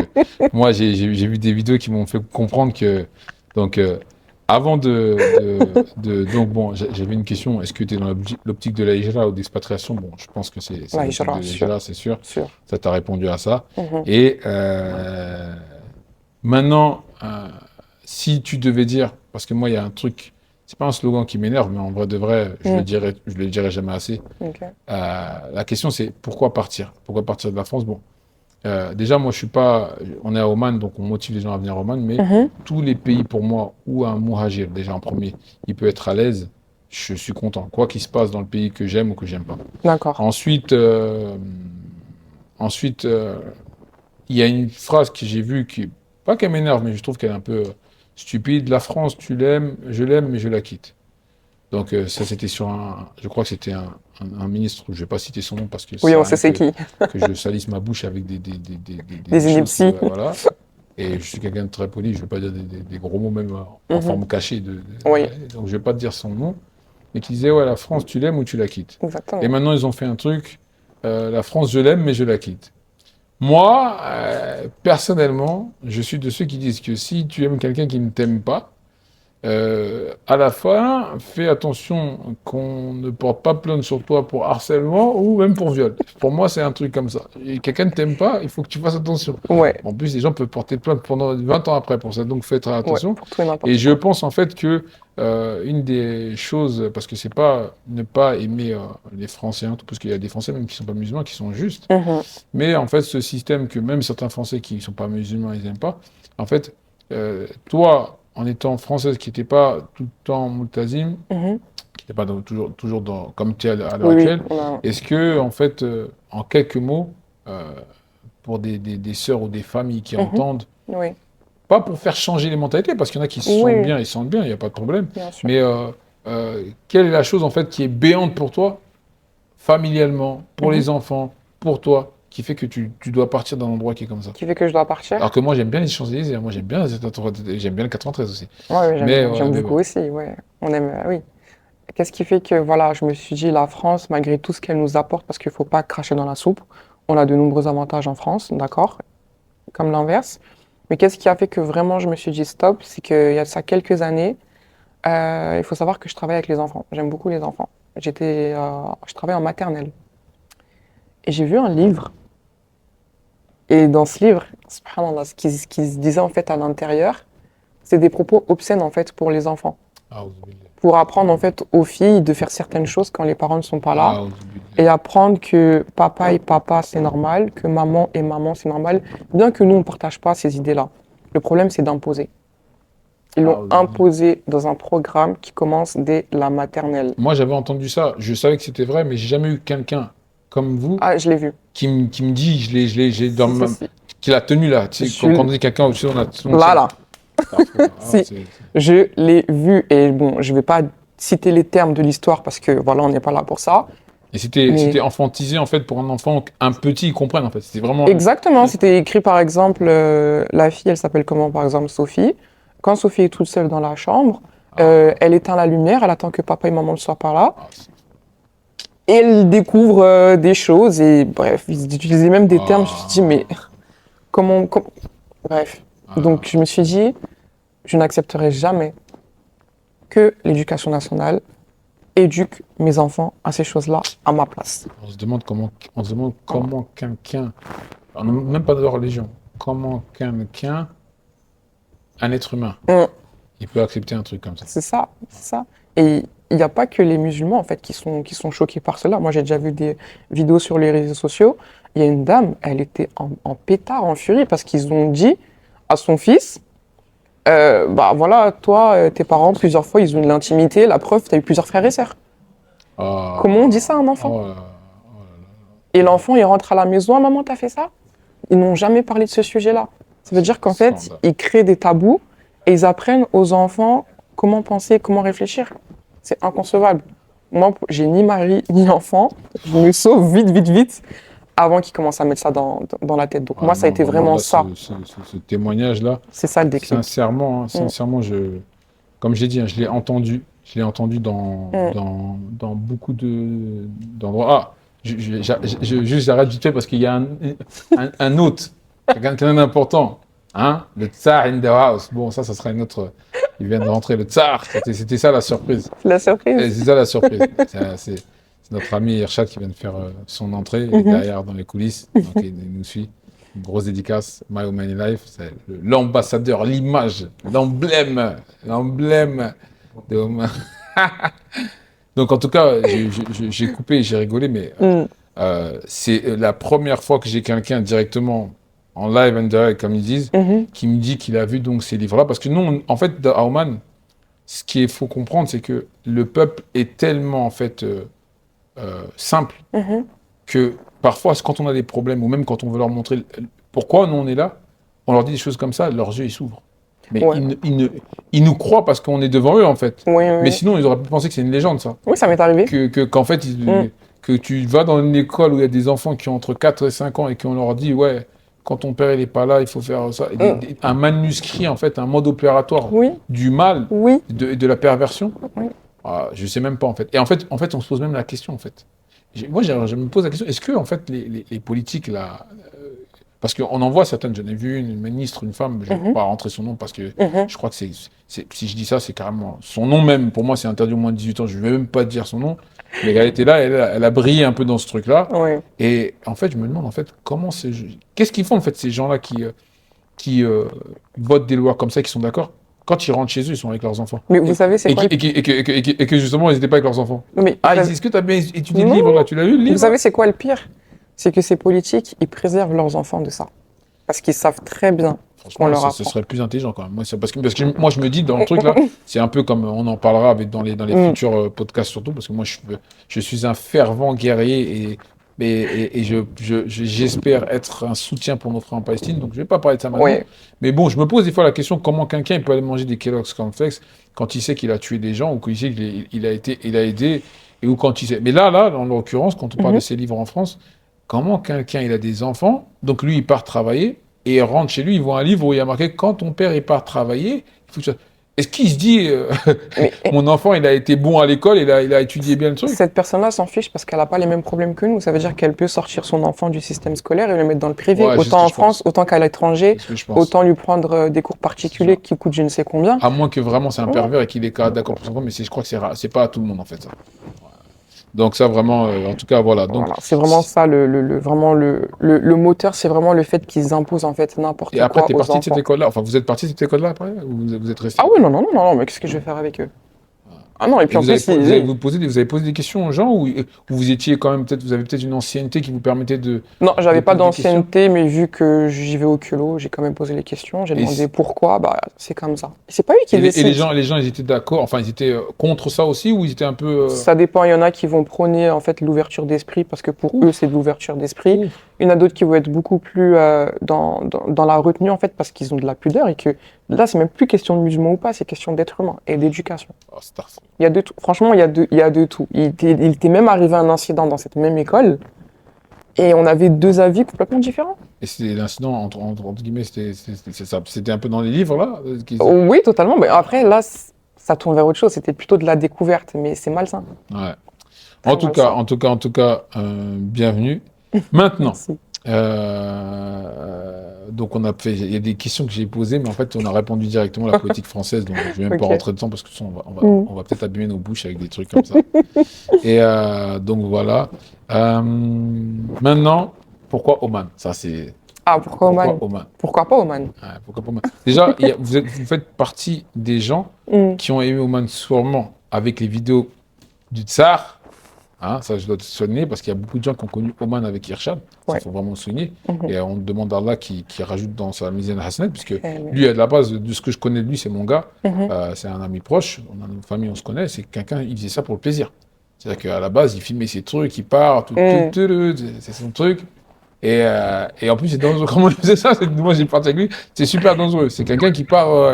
Speaker 2: moi, j'ai vu des vidéos qui m'ont fait comprendre que. Donc, avant donc, bon, j'avais une question. Est-ce que tu es dans l'optique de la hijra ou d'expatriation? Bon, je pense que c'est
Speaker 1: La
Speaker 2: l'optique
Speaker 1: hijra,
Speaker 2: de la hijra, c'est sûr.
Speaker 1: sûr.
Speaker 2: Ça t'a répondu à ça.
Speaker 1: Mhm.
Speaker 2: Et maintenant, si tu devais dire, parce que moi, il y a un truc, c'est pas un slogan qui m'énerve, mais en vrai de vrai, je le dirai jamais assez.
Speaker 1: Ok.
Speaker 2: La question, c'est pourquoi partir? Pourquoi partir de la France? Bon, déjà, moi, je suis pas, on est à Oman, donc on motive les gens à venir à Oman, mais
Speaker 1: Mhm.
Speaker 2: tous les pays pour moi où un muhajir, déjà en premier, il peut être à l'aise, je suis content, quoi qu'il se passe dans le pays que j'aime ou que j'aime pas.
Speaker 1: D'accord.
Speaker 2: Ensuite, il y a une phrase que j'ai vue qui, pas qu'elle m'énerve, mais je trouve qu'elle est un peu stupide. La France, tu l'aimes, je l'aime, mais je la quitte. Donc ça, c'était sur je crois que c'était un ministre, je vais pas citer son nom parce que
Speaker 1: Oui,
Speaker 2: ça
Speaker 1: on
Speaker 2: sert à
Speaker 1: sait
Speaker 2: rien
Speaker 1: c'est qui.
Speaker 2: que je salisse ma bouche avec des
Speaker 1: Des
Speaker 2: choses,
Speaker 1: inepties.
Speaker 2: voilà. Et je suis quelqu'un de très poli, je vais pas dire des gros mots même en
Speaker 1: Mhm.
Speaker 2: forme cachée.
Speaker 1: Oui.
Speaker 2: Donc je vais pas te dire son nom, mais qui disait ouais, la France, tu l'aimes ou tu la quittes.
Speaker 1: Exactement.
Speaker 2: Et maintenant ils ont fait un truc, la France, je l'aime, mais je la quitte. Moi, personnellement, je suis de ceux qui disent que si tu aimes quelqu'un qui ne t'aime pas, à la fin, fais attention qu'on ne porte pas plainte sur toi pour harcèlement ou même pour viol. Pour moi, c'est un truc comme ça. Et quelqu'un ne t'aime pas, il faut que tu fasses attention.
Speaker 1: Ouais.
Speaker 2: En plus, les gens peuvent porter plainte pendant 20 ans après pour ça, donc faites très attention.
Speaker 1: Ouais, pour tout et n'importe
Speaker 2: Et je
Speaker 1: quoi.
Speaker 2: pense en fait que une des choses, parce que c'est pas ne pas aimer les Français, hein, parce qu'il y a des Français même qui sont pas musulmans, qui sont justes,
Speaker 1: Mhm.
Speaker 2: mais en fait, ce système que même certains Français qui ne sont pas musulmans, ils n'aiment pas, en fait, toi, en étant française qui n'était pas tout le temps multazim,
Speaker 1: Mhm.
Speaker 2: qui n'était pas toujours comme tu es à l'heure
Speaker 1: Oui, oui.
Speaker 2: actuelle, est-ce que, en fait, en quelques mots, pour des sœurs ou des familles qui
Speaker 1: Mhm.
Speaker 2: entendent,
Speaker 1: Oui,
Speaker 2: pas pour faire changer les mentalités, parce qu'il y en a qui se sentent
Speaker 1: oui,
Speaker 2: bien, ils se sentent bien, il n'y a pas de problème,
Speaker 1: bien sûr.
Speaker 2: mais quelle est la chose, en fait, qui est béante pour toi, familialement, pour
Speaker 1: Mhm.
Speaker 2: les enfants, pour toi, qui fait que tu dois partir d'un endroit qui est comme ça?
Speaker 1: Qui fait que je dois partir?
Speaker 2: Alors que moi, j'aime bien les Champs-Élysées, hein. Moi, j'aime bien le 93 aussi.
Speaker 1: Ouais, j'aime
Speaker 2: Mais
Speaker 1: beaucoup
Speaker 2: bon.
Speaker 1: aussi, ouais. On aime, oui. Qu'est-ce qui fait que, voilà, je me suis dit, la France, malgré tout ce qu'elle nous apporte, parce qu'il ne faut pas cracher dans la soupe, on a de nombreux avantages en France, d'accord, comme l'inverse. Mais qu'est-ce qui a fait que vraiment je me suis dit stop, c'est qu'il y a de ça quelques années, il faut savoir que je travaille avec les enfants. J'aime beaucoup les enfants. Je travaille en maternelle. Et j'ai vu un livre. Et dans ce livre, subhanallah, ce qui se disait en fait à l'intérieur, c'est des propos obscènes en fait pour les enfants. Pour apprendre en fait aux filles de faire certaines choses quand les parents ne sont pas là. Et apprendre que papa et papa c'est normal, que maman et maman c'est normal, bien que nous on ne partage pas ces idées-là. Le problème c'est d'imposer. Ils l'ont imposé dans un programme qui commence dès la maternelle.
Speaker 2: Moi, j'avais entendu ça, je savais que c'était vrai, mais j'ai jamais eu quelqu'un comme vous
Speaker 1: Ah, je l'ai vu.
Speaker 2: qui me dit, j'ai dans
Speaker 1: Si,
Speaker 2: ma...
Speaker 1: si, si.
Speaker 2: Qu'il a tenu là. Tu sais, quand on dit quelqu'un au-dessus, on a
Speaker 1: Là.
Speaker 2: Ah,
Speaker 1: Si, je l'ai vu et bon, je vais pas citer les termes de l'histoire parce que voilà, on n'est pas là pour ça.
Speaker 2: Et c'était
Speaker 1: Mais
Speaker 2: enfantisé en fait pour un enfant, un petit, il comprenne en fait. C'était vraiment.
Speaker 1: exactement, c'était écrit par exemple, la fille, elle s'appelle comment par exemple Sophie. Quand Sophie est toute seule dans la chambre,
Speaker 2: Ah,
Speaker 1: elle éteint la lumière, elle attend que papa et maman ne soient pas là.
Speaker 2: ah,
Speaker 1: Et elle découvre des choses et bref, ils utilisaient même des termes, je me suis dit mais comment... Bref. Donc je me suis dit, je n'accepterai jamais que l'éducation nationale éduque mes enfants à ces choses-là à ma place.
Speaker 2: on se demande comment quelqu'un, alors, même pas de religion, comment quelqu'un, un être humain,
Speaker 1: Mm.
Speaker 2: il peut accepter un truc comme ça.
Speaker 1: C'est ça, c'est ça. Et il n'y a pas que les musulmans en fait qui sont choqués par cela. Moi, j'ai déjà vu des vidéos sur les réseaux sociaux. Il y a une dame, elle était en pétard, en furie, parce qu'ils ont dit à son fils, bah voilà, toi, tes parents, plusieurs fois, ils ont eu de l'intimité. La preuve, tu as eu plusieurs frères et sœurs. Comment on dit ça à un enfant?
Speaker 2: Oh,
Speaker 1: Et l'enfant, il rentre à la maison, ah, maman, t'as fait ça? Ils n'ont jamais parlé de ce sujet-là. Ça veut dire qu'en fait,
Speaker 2: scandale.
Speaker 1: ils créent des tabous et ils apprennent aux enfants comment penser, comment réfléchir. C'est inconcevable. Moi, j'ai ni mari, ni enfant. Je me sauve vite, vite, vite avant qu'ils commencent à mettre ça dans la tête. Donc moi, ça a
Speaker 2: Non,
Speaker 1: été
Speaker 2: vraiment,
Speaker 1: vraiment
Speaker 2: là,
Speaker 1: ça.
Speaker 2: ce témoignage-là,
Speaker 1: C'est ça le déclic.
Speaker 2: sincèrement, sincèrement, comme j'ai dit, hein, je l'ai entendu
Speaker 1: Mm.
Speaker 2: dans beaucoup d'endroits. Ah, juste j'arrête vite fait parce qu'il y a un autre, quelqu'un d'important, hein, le tsar in the house. Bon, ça sera une autre. Il vient de rentrer, le tsar. C'était ça la surprise.
Speaker 1: La
Speaker 2: Et
Speaker 1: surprise.
Speaker 2: c'est ça la surprise. C'est notre ami Irshad qui vient de faire son entrée, il est derrière dans les coulisses, donc il nous suit. Une grosse dédicace, My Many Life, c'est l'ambassadeur, l'image, l'emblème de Oman. Donc en tout cas, j'ai coupé, j'ai rigolé, mais
Speaker 1: Mm.
Speaker 2: c'est la première fois que j'ai quelqu'un directement en live and direct, comme ils disent,
Speaker 1: Mhm.
Speaker 2: qui me dit qu'il a vu donc ces livres-là. Parce que nous, en fait, à Oman, ce qu'il faut comprendre, c'est que le peuple est tellement en fait simple
Speaker 1: Mhm.
Speaker 2: que parfois, quand on a des problèmes ou même quand on veut leur montrer pourquoi nous on est là, on leur dit des choses comme ça, leurs yeux ils s'ouvrent. Mais
Speaker 1: Ouais.
Speaker 2: ils nous croient parce qu'on est devant eux en fait.
Speaker 1: Oui, oui,
Speaker 2: Mais
Speaker 1: oui.
Speaker 2: sinon, ils auraient pu penser que c'est une légende ça.
Speaker 1: Oui, ça m'est arrivé.
Speaker 2: Qu'en fait,
Speaker 1: Mm.
Speaker 2: que tu vas dans une école où il y a des enfants qui ont entre 4 et 5 ans et qu'on leur dit, ouais, quand ton père il est pas là, il faut faire ça. Et
Speaker 1: Mm.
Speaker 2: un manuscrit en fait, un mode opératoire
Speaker 1: Oui,
Speaker 2: du mal
Speaker 1: oui.
Speaker 2: et de la perversion.
Speaker 1: Oui.
Speaker 2: Ah, je sais même pas en fait. Et en fait, on se pose même la question en fait. Je me pose la question, est-ce que en fait les politiques là, parce qu'on en voit certaines, j'en ai vu une ministre, une femme, je ne vais
Speaker 1: Mhm.
Speaker 2: pas rentrer son nom parce que
Speaker 1: Mhm.
Speaker 2: je crois que si je dis ça, c'est carrément son nom même. Pour moi, c'est interdit au moins de 18 ans. Je ne vais même pas dire son nom. Mais elle était là, elle a brillé un peu dans ce truc-là.
Speaker 1: Oui.
Speaker 2: Et en fait, je me demande en fait qu'est-ce qu'ils font en fait ces gens-là qui votent des lois comme ça, qui sont d'accord. Quand ils rentrent chez eux, ils sont avec leurs enfants.
Speaker 1: Mais vous savez, c'est
Speaker 2: Et,
Speaker 1: quoi?
Speaker 2: et que justement, ils n'étaient pas avec leurs enfants.
Speaker 1: Mais
Speaker 2: Ah, est-ce que tu as bien étudié le
Speaker 1: Non.
Speaker 2: livre là? Tu l'as lu le livre?
Speaker 1: vous savez, c'est quoi le pire? C'est que ces politiques, ils préservent leurs enfants de ça. Parce qu'ils savent très bien qu'on
Speaker 2: Franchement,
Speaker 1: leur
Speaker 2: ce
Speaker 1: apprend.
Speaker 2: serait plus intelligent quand même. Moi, parce que moi, je me dis dans le truc là, c'est un peu comme on en parlera dans les
Speaker 1: Mm.
Speaker 2: futurs podcasts surtout, parce que moi, je suis un fervent guerrier j'espère être un soutien pour nos frères en Palestine. Donc, je vais pas parler de ça maintenant.
Speaker 1: Oui.
Speaker 2: Mais bon, je me pose des fois la question comment quelqu'un il peut aller manger des Kellogg's Cornflakes quand il sait qu'il a tué des gens ou qu'il sait qu'il il a aidé et ou quand il sait. Mais là, dans l'occurrence, quand on parle
Speaker 1: Mhm.
Speaker 2: de ces livres en France, comment quelqu'un il a des enfants, donc lui il part travailler et il rentre chez lui, il voit un livre où il y a marqué quand ton père il part travailler, il faut que tu... Est-ce qu'il se dit
Speaker 1: Mais
Speaker 2: mon enfant il a été bon à l'école, il a étudié bien le truc?
Speaker 1: cette personne-là s'en fiche parce qu'elle n'a pas les mêmes problèmes que nous. Ça veut dire qu'elle peut sortir son enfant du système scolaire et le mettre dans le privé.
Speaker 2: Ouais, c'est ce
Speaker 1: Autant
Speaker 2: que
Speaker 1: en
Speaker 2: je
Speaker 1: France, autant qu'à l'étranger,
Speaker 2: C'est ce que je pense.
Speaker 1: autant lui prendre des cours particuliers qui coûtent je ne sais combien.
Speaker 2: À moins que vraiment c'est un
Speaker 1: Ouais.
Speaker 2: pervers et qu'il est d'accord pour son enfant, mais je crois que c'est pas à tout le monde en fait ça. Donc ça vraiment, en tout cas voilà. Donc
Speaker 1: Voilà, c'est vraiment ça, vraiment le moteur, c'est vraiment le fait qu'ils imposent en fait n'importe
Speaker 2: et après
Speaker 1: quoi
Speaker 2: t'es
Speaker 1: aux
Speaker 2: parti de cette
Speaker 1: enfants.
Speaker 2: école-là, enfin vous êtes parti de cette école-là après ou vous êtes resté?
Speaker 1: Ah oui, non, non, non, non, non, mais qu'est-ce que je vais faire avec eux? Ah non, et puis
Speaker 2: Et
Speaker 1: en plus,
Speaker 2: vous avez posé des questions aux gens ou vous étiez quand même peut-être, vous avez peut-être une ancienneté qui vous permettait de
Speaker 1: non, j'avais pas
Speaker 2: poser des questions?
Speaker 1: d'ancienneté, mais vu que j'y vais au culot, j'ai quand même posé les questions, j'ai
Speaker 2: Et,
Speaker 1: demandé pourquoi, bah c'est comme ça. C'est pas eux qui
Speaker 2: et
Speaker 1: décident.
Speaker 2: les gens, ils étaient d'accord, enfin ils étaient contre ça aussi ou ils étaient un peu
Speaker 1: Ça dépend, il y en a qui vont prôner en fait l'ouverture d'esprit parce que pour
Speaker 2: Ouf.
Speaker 1: eux c'est de l'ouverture d'esprit,
Speaker 2: Ouf.
Speaker 1: Il y en a d'autres qui vont être beaucoup plus dans la retenue, en fait, parce qu'ils ont de la pudeur et que là, c'est même plus question de musulman ou pas, c'est question d'être humain et d'éducation.
Speaker 2: Oh, Star.
Speaker 1: Il y a de tout. Franchement, il y a de tout. Il était même arrivé un incident dans cette même école et on avait deux avis complètement différents.
Speaker 2: Et c'est l'incident, entre guillemets, c'était un peu dans les livres, là
Speaker 1: Oui, totalement. Mais après, là, ça tourne vers autre chose. C'était plutôt de la découverte, mais c'est malsain.
Speaker 2: Ouais.
Speaker 1: Très
Speaker 2: En tout cas, bienvenue. Maintenant,
Speaker 1: Merci.
Speaker 2: donc il y a des questions que j'ai posées, mais en fait, on a répondu directement à la politique française, donc je vais même pas
Speaker 1: Ok.
Speaker 2: rentrer dedans parce que sinon,
Speaker 1: Mm.
Speaker 2: on va peut-être abîmer nos bouches avec des trucs comme ça. Et donc voilà. Maintenant, pourquoi Oman? Ça, c'est.
Speaker 1: Ah, pourquoi Oman?
Speaker 2: Oman?
Speaker 1: Pourquoi pas Oman?
Speaker 2: Ouais, pourquoi pas Oman? Déjà, vous faites partie des gens
Speaker 1: Mm.
Speaker 2: qui ont aimé Oman sûrement avec les vidéos du Tsar. Hein, ça, je dois te souligner parce qu'il y a beaucoup de gens qui ont connu Oman avec Irshad. Ça,
Speaker 1: Ouais.
Speaker 2: faut vraiment le souligner.
Speaker 1: Mhm.
Speaker 2: Et on demande à Allah qui rajoute dans sa misère Hassanet, puisque
Speaker 1: Mais-
Speaker 2: lui, à la base, de ce que je connais de lui, c'est mon gars.
Speaker 1: Mhm.
Speaker 2: C'est un ami proche. On a une famille, on se connaît. C'est quelqu'un, il faisait ça pour le plaisir. C'est-à-dire qu'à la base, il filmait ses trucs, il part, c'est son truc. Et en plus, c'est dangereux. Comment il faisait ça? Moi, j'ai parti avec lui. C'est super dangereux. C'est quelqu'un qui part.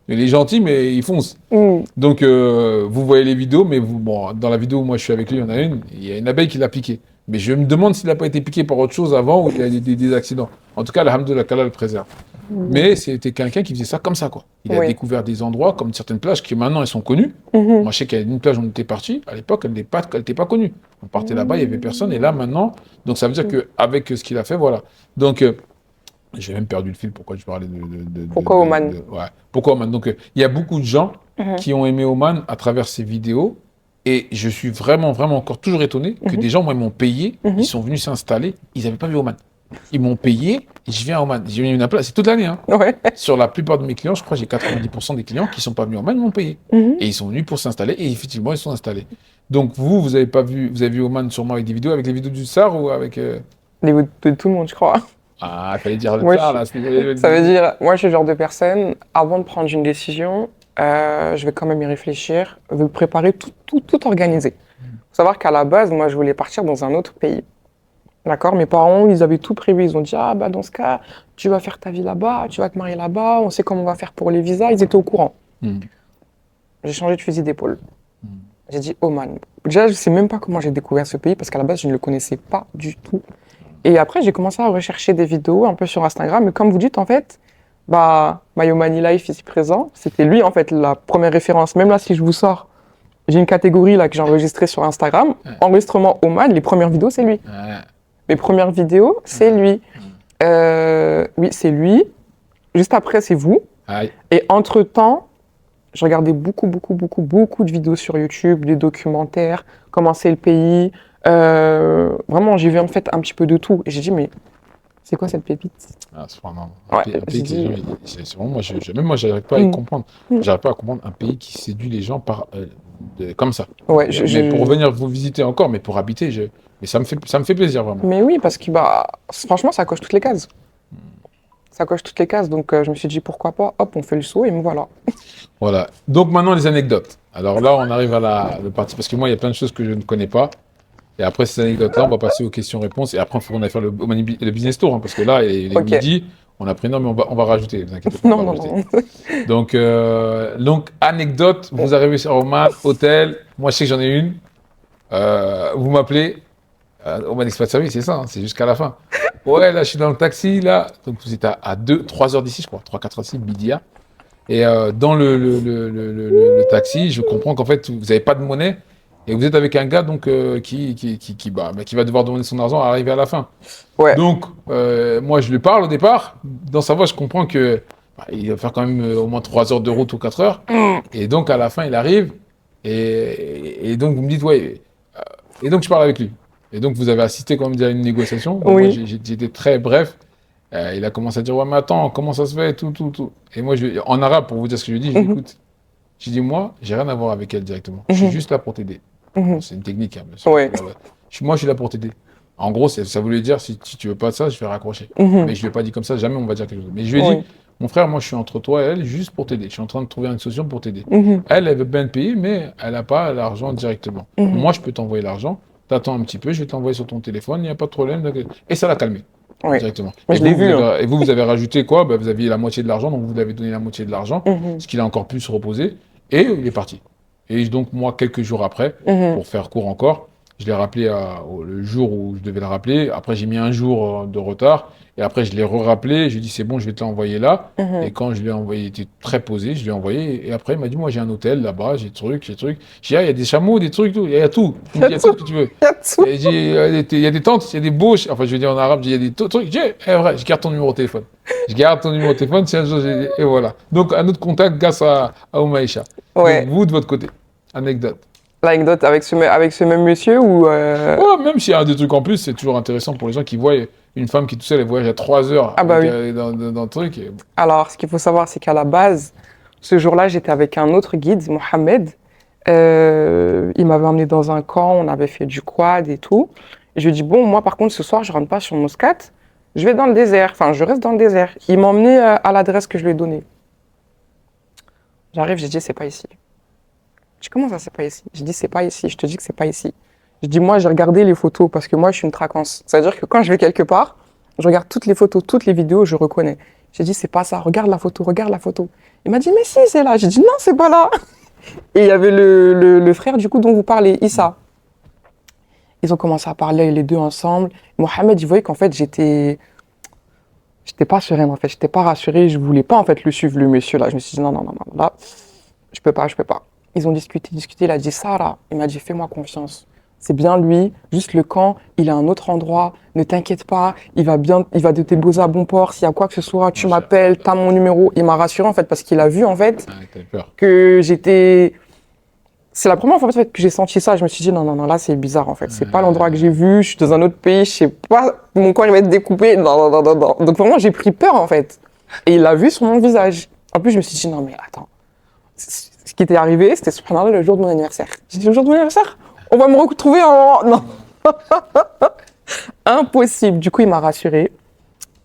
Speaker 2: Il est gentil, mais il fonce.
Speaker 1: Mm.
Speaker 2: Donc, vous voyez les vidéos, mais bon, dans la vidéo où moi je suis avec lui, il y en a une, il y a une abeille qui l'a piqué. Mais je me demande s'il n'a pas été piqué par autre chose avant ou il y a des accidents. En tout cas, alhamdoulilah, qu'Allah le préserve. Mais c'était quelqu'un qui faisait ça comme ça, quoi. Il a
Speaker 1: Oui.
Speaker 2: découvert des endroits comme certaines plages qui maintenant elles sont connues.
Speaker 1: Mhm.
Speaker 2: Moi, je sais qu'il y a une plage où on était parti. À l'époque, elle n'était pas connue. On partait là-bas, il n'y avait personne. Et là, maintenant, donc ça veut dire qu'avec ce qu'il a fait, voilà. Donc, j'ai même perdu le fil. Pourquoi je parlais
Speaker 1: Pourquoi Oman?
Speaker 2: Ouais. Pourquoi Oman? Donc, il y a beaucoup de gens
Speaker 1: Mhm.
Speaker 2: qui ont aimé Oman à travers ces vidéos. Et je suis vraiment, vraiment encore toujours étonné que des gens, moi, ils m'ont payé.
Speaker 1: Mhm.
Speaker 2: Ils sont venus s'installer. Ils n'avaient pas vu Oman. Ils m'ont payé. Et je viens à Oman. J'ai venu à place. C'est toute l'année, hein.
Speaker 1: Ouais.
Speaker 2: Sur la plupart de mes clients, je crois que j'ai 90% des clients qui ne sont pas venus au Oman, ils m'ont payé.
Speaker 1: Mhm.
Speaker 2: Et ils sont venus pour s'installer, et effectivement, ils sont installés. Donc vous avez pas vu, vous avez vu Oman sûrement avec des vidéos, avec les vidéos du Tsar ou avec...
Speaker 1: Niveau de tout le monde, je crois.
Speaker 2: Ah, il fallait dire le
Speaker 1: Moi,
Speaker 2: Tsar, là. c'était-
Speaker 1: Ça veut dire, moi, je suis le genre de personne, avant de prendre une décision, je vais quand même y réfléchir, je vais préparer tout organiser. Faut savoir qu'à la base, moi, je voulais partir dans un autre pays. D'accord? Mes parents, ils avaient tout prévu. Ils ont dit, ah, bah, dans ce cas, tu vas faire ta vie là-bas, tu vas te marier là-bas, on sait comment on va faire pour les visas. Ils étaient au courant.
Speaker 2: Hmm.
Speaker 1: J'ai changé de fusil d'épaule.
Speaker 2: Hmm.
Speaker 1: J'ai dit Oman. Déjà, je sais même pas comment j'ai découvert ce pays parce qu'à la base, je ne le connaissais pas du tout. Et après, j'ai commencé à rechercher des vidéos un peu sur Instagram. Et comme vous dites, en fait, bah, My Omani Life ici présent, c'était lui, en fait, la première référence. Même là, si je vous sors, j'ai une catégorie là que j'ai enregistrée sur Instagram.
Speaker 2: Ouais.
Speaker 1: Enregistrement Oman, les premières vidéos, c'est lui.
Speaker 2: Ouais.
Speaker 1: Mes premières vidéos, c'est lui. Oui, c'est lui. Juste après, c'est vous.
Speaker 2: Aïe.
Speaker 1: Et entre-temps, je regardais beaucoup de vidéos sur YouTube, des documentaires, comment c'est le pays. Vraiment, j'ai vu en fait un petit peu de tout. Et j'ai dit, mais c'est quoi cette pépite?
Speaker 2: Ah, c'est vraiment
Speaker 1: Ouais,
Speaker 2: un pays
Speaker 1: j'ai
Speaker 2: que les
Speaker 1: dit-
Speaker 2: gens, c'est vraiment, même moi, j'arrive pas à y
Speaker 1: Mm.
Speaker 2: comprendre.
Speaker 1: Mm.
Speaker 2: J'arrive pas à comprendre un pays qui séduit les gens comme ça.
Speaker 1: Ouais,
Speaker 2: Mais pour venir vous visiter encore, mais pour habiter, mais ça me fait plaisir, vraiment.
Speaker 1: Mais oui, parce que bah, franchement, ça coche toutes les cases. Ça coche toutes les cases, donc je me suis dit, pourquoi pas, hop, on fait le saut et me voilà.
Speaker 2: Voilà. Donc maintenant, les anecdotes. Alors là, on arrive à la partie, parce que moi, il y a plein de choses que je ne connais pas. Et après ces anecdotes-là, on va passer aux questions-réponses. Et après, il faut qu'on aille faire le business tour, hein, parce que là, il est
Speaker 1: Ok.
Speaker 2: midi, on a pris non, mais on va rajouter. Vous inquiétez pas, on
Speaker 1: Non,
Speaker 2: va
Speaker 1: non,
Speaker 2: rajouter.
Speaker 1: non.
Speaker 2: Donc, anecdote, vous arrivez sur Oman, hôtel. Moi, je sais que j'en ai une. Vous m'appelez. Oman Expat Service, c'est ça, hein, c'est jusqu'à la fin. Ouais, là, je suis dans le taxi, là. Donc, vous êtes à 3 heures d'ici, je crois, 3-4 heures d'ici, Bidia. Et dans le taxi, je comprends qu'en fait, vous n'avez pas de monnaie. Et vous êtes avec un gars donc, qui va devoir demander son argent à arriver à la fin.
Speaker 1: Ouais.
Speaker 2: Donc, moi, je lui parle au départ. Dans sa voix, je comprends que il va faire quand même au moins 3 heures de route ou 4 heures. Et donc, à la fin, il arrive. Et donc, vous me dites, ouais. Et donc, je parle avec lui. Et donc, vous avez assisté quand même à une négociation. Donc,
Speaker 1: Oui.
Speaker 2: moi, j'étais très bref. Il a commencé à dire, ouais, mais attends, comment ça se fait, tout. Et moi, en arabe, pour vous dire ce que je lui dis, je lui dis, écoute, je dis, moi, j'ai rien à voir avec elle directement. Je suis juste là pour t'aider.
Speaker 1: Mhm.
Speaker 2: C'est une technique, hein, bien sûr.
Speaker 1: Ouais.
Speaker 2: Voilà. Moi, je suis là pour t'aider. En gros, ça voulait dire, si tu veux pas de ça, je vais raccrocher.
Speaker 1: Mhm.
Speaker 2: Mais je lui ai pas dit comme ça, jamais on va dire quelque chose. Mais je lui ai
Speaker 1: Oui.
Speaker 2: dit, mon frère, moi, je suis entre toi et elle, juste pour t'aider. Je suis en train de trouver une solution pour t'aider.
Speaker 1: Mhm.
Speaker 2: Elle veut bien te payer, mais elle n'a pas l'argent directement.
Speaker 1: Mhm.
Speaker 2: Moi, je peux t'envoyer l'argent. t'attends un petit peu, je vais t'envoyer sur ton téléphone, il n'y a pas de problème. Et ça l'a calmé
Speaker 1: Oui.
Speaker 2: directement.
Speaker 1: Mais
Speaker 2: Et
Speaker 1: je l'ai
Speaker 2: vous,
Speaker 1: vu. Hein.
Speaker 2: vous avez rajouté quoi? Bah, vous aviez la moitié de l'argent, donc vous lui avez donné la moitié de l'argent,
Speaker 1: Mhm.
Speaker 2: ce qu'il a encore pu se reposer, et il est parti. Et donc, moi, quelques jours après,
Speaker 1: Mhm.
Speaker 2: pour faire court encore, je l'ai rappelé le jour où je devais le rappeler. Après, j'ai mis un jour de retard. Et après, je l'ai re-rappelé. Je lui ai dit, c'est bon, je vais te l'envoyer là. Et
Speaker 1: Mhm.
Speaker 2: quand je l'ai envoyé, il était très posé. Je l'ai envoyé. Et après, il m'a dit, moi, j'ai un hôtel là-bas, j'ai des trucs, j'ai des trucs. J'ai dit, ah, il y a des chameaux, des trucs, tout. Il y a tout. Il
Speaker 1: Il
Speaker 2: me
Speaker 1: y
Speaker 2: dit,
Speaker 1: a
Speaker 2: il y a tout
Speaker 1: tout.
Speaker 2: ce que tu veux.
Speaker 1: Il y a tout.
Speaker 2: Et j'ai dit, il y a des tentes, il y a des bouches. Enfin, je veux dire en arabe, il y a des trucs. J'ai dit, eh, vrai, je garde ton numéro de téléphone. Je garde ton numéro de téléphone. Si un jour, et voilà. Donc, un autre contact grâce à Oumaïcha. Donc,
Speaker 1: Ouais.
Speaker 2: vous, de votre côté, anecdote.
Speaker 1: L'anecdote avec ce même monsieur ou
Speaker 2: Ouais, même s'il y a des trucs en plus, c'est toujours intéressant pour les gens qui voient une femme qui est toute seule, elle voyage à 3 heures
Speaker 1: Ah bah oui.
Speaker 2: dans le truc.
Speaker 1: Alors, ce qu'il faut savoir, c'est qu'à la base, ce jour-là, j'étais avec un autre guide, Mohamed. Il m'avait emmené dans un camp, on avait fait du quad et tout. Et je lui ai dit, bon, moi, par contre, ce soir, je rentre pas sur Muscat, je vais dans le désert. Enfin, je reste dans le désert. Il m'a emmené à l'adresse que je lui ai donnée. J'arrive, j'ai dit, c'est pas ici. Je dis, comment ça, c'est pas ici? J'ai dit, c'est pas ici. Je te dis que c'est pas ici. Je dis, moi, j'ai regardé les photos parce que moi, je suis une traquance. C'est-à-dire que quand je vais quelque part, je regarde toutes les photos, toutes les vidéos, je reconnais. J'ai dit, c'est pas ça. Regarde la photo, regarde la photo. Il m'a dit, mais si, c'est là. J'ai dit, non, c'est pas là. Et il y avait le frère, du coup, dont vous parlez, Issa. Ils ont commencé à parler les deux ensemble. Mohamed, il voyait qu'en fait, j'étais pas sereine, en fait. J'étais pas rassurée. Je voulais pas, en fait, le suivre, le monsieur, là. Je me suis dit, non, non, non, non, là, je peux pas, je peux pas. Ils ont discuté, discuté. Il a dit, Sarah, il m'a dit, fais-moi confiance. C'est bien lui, juste le camp, il est à un autre endroit. Ne t'inquiète pas, il va te déposer à bon port. S'il y a quoi que ce soit, tu m'appelles, t'as mon numéro. Il m'a rassuré, en fait, parce qu'il a vu, en fait,
Speaker 2: T'avais peur.
Speaker 1: que j'étais. C'est la première fois en fait, que j'ai senti ça. Je me suis dit, non, non, non, là, c'est bizarre, en fait. C'est pas l'endroit que j'ai vu. Je suis dans un autre pays. Je sais pas. Mon corps, il va être découpé. Non, non, non, non, non. Donc, vraiment, j'ai pris peur, en fait. Et il l'a vu sur mon visage. En plus, je me suis dit, non, mais attends. Ce qui était arrivé, c'était subhanallah le jour de mon anniversaire. J'ai dit, le jour de mon anniversaire, on va me retrouver en. Non. Impossible. Du coup, il m'a rassuré.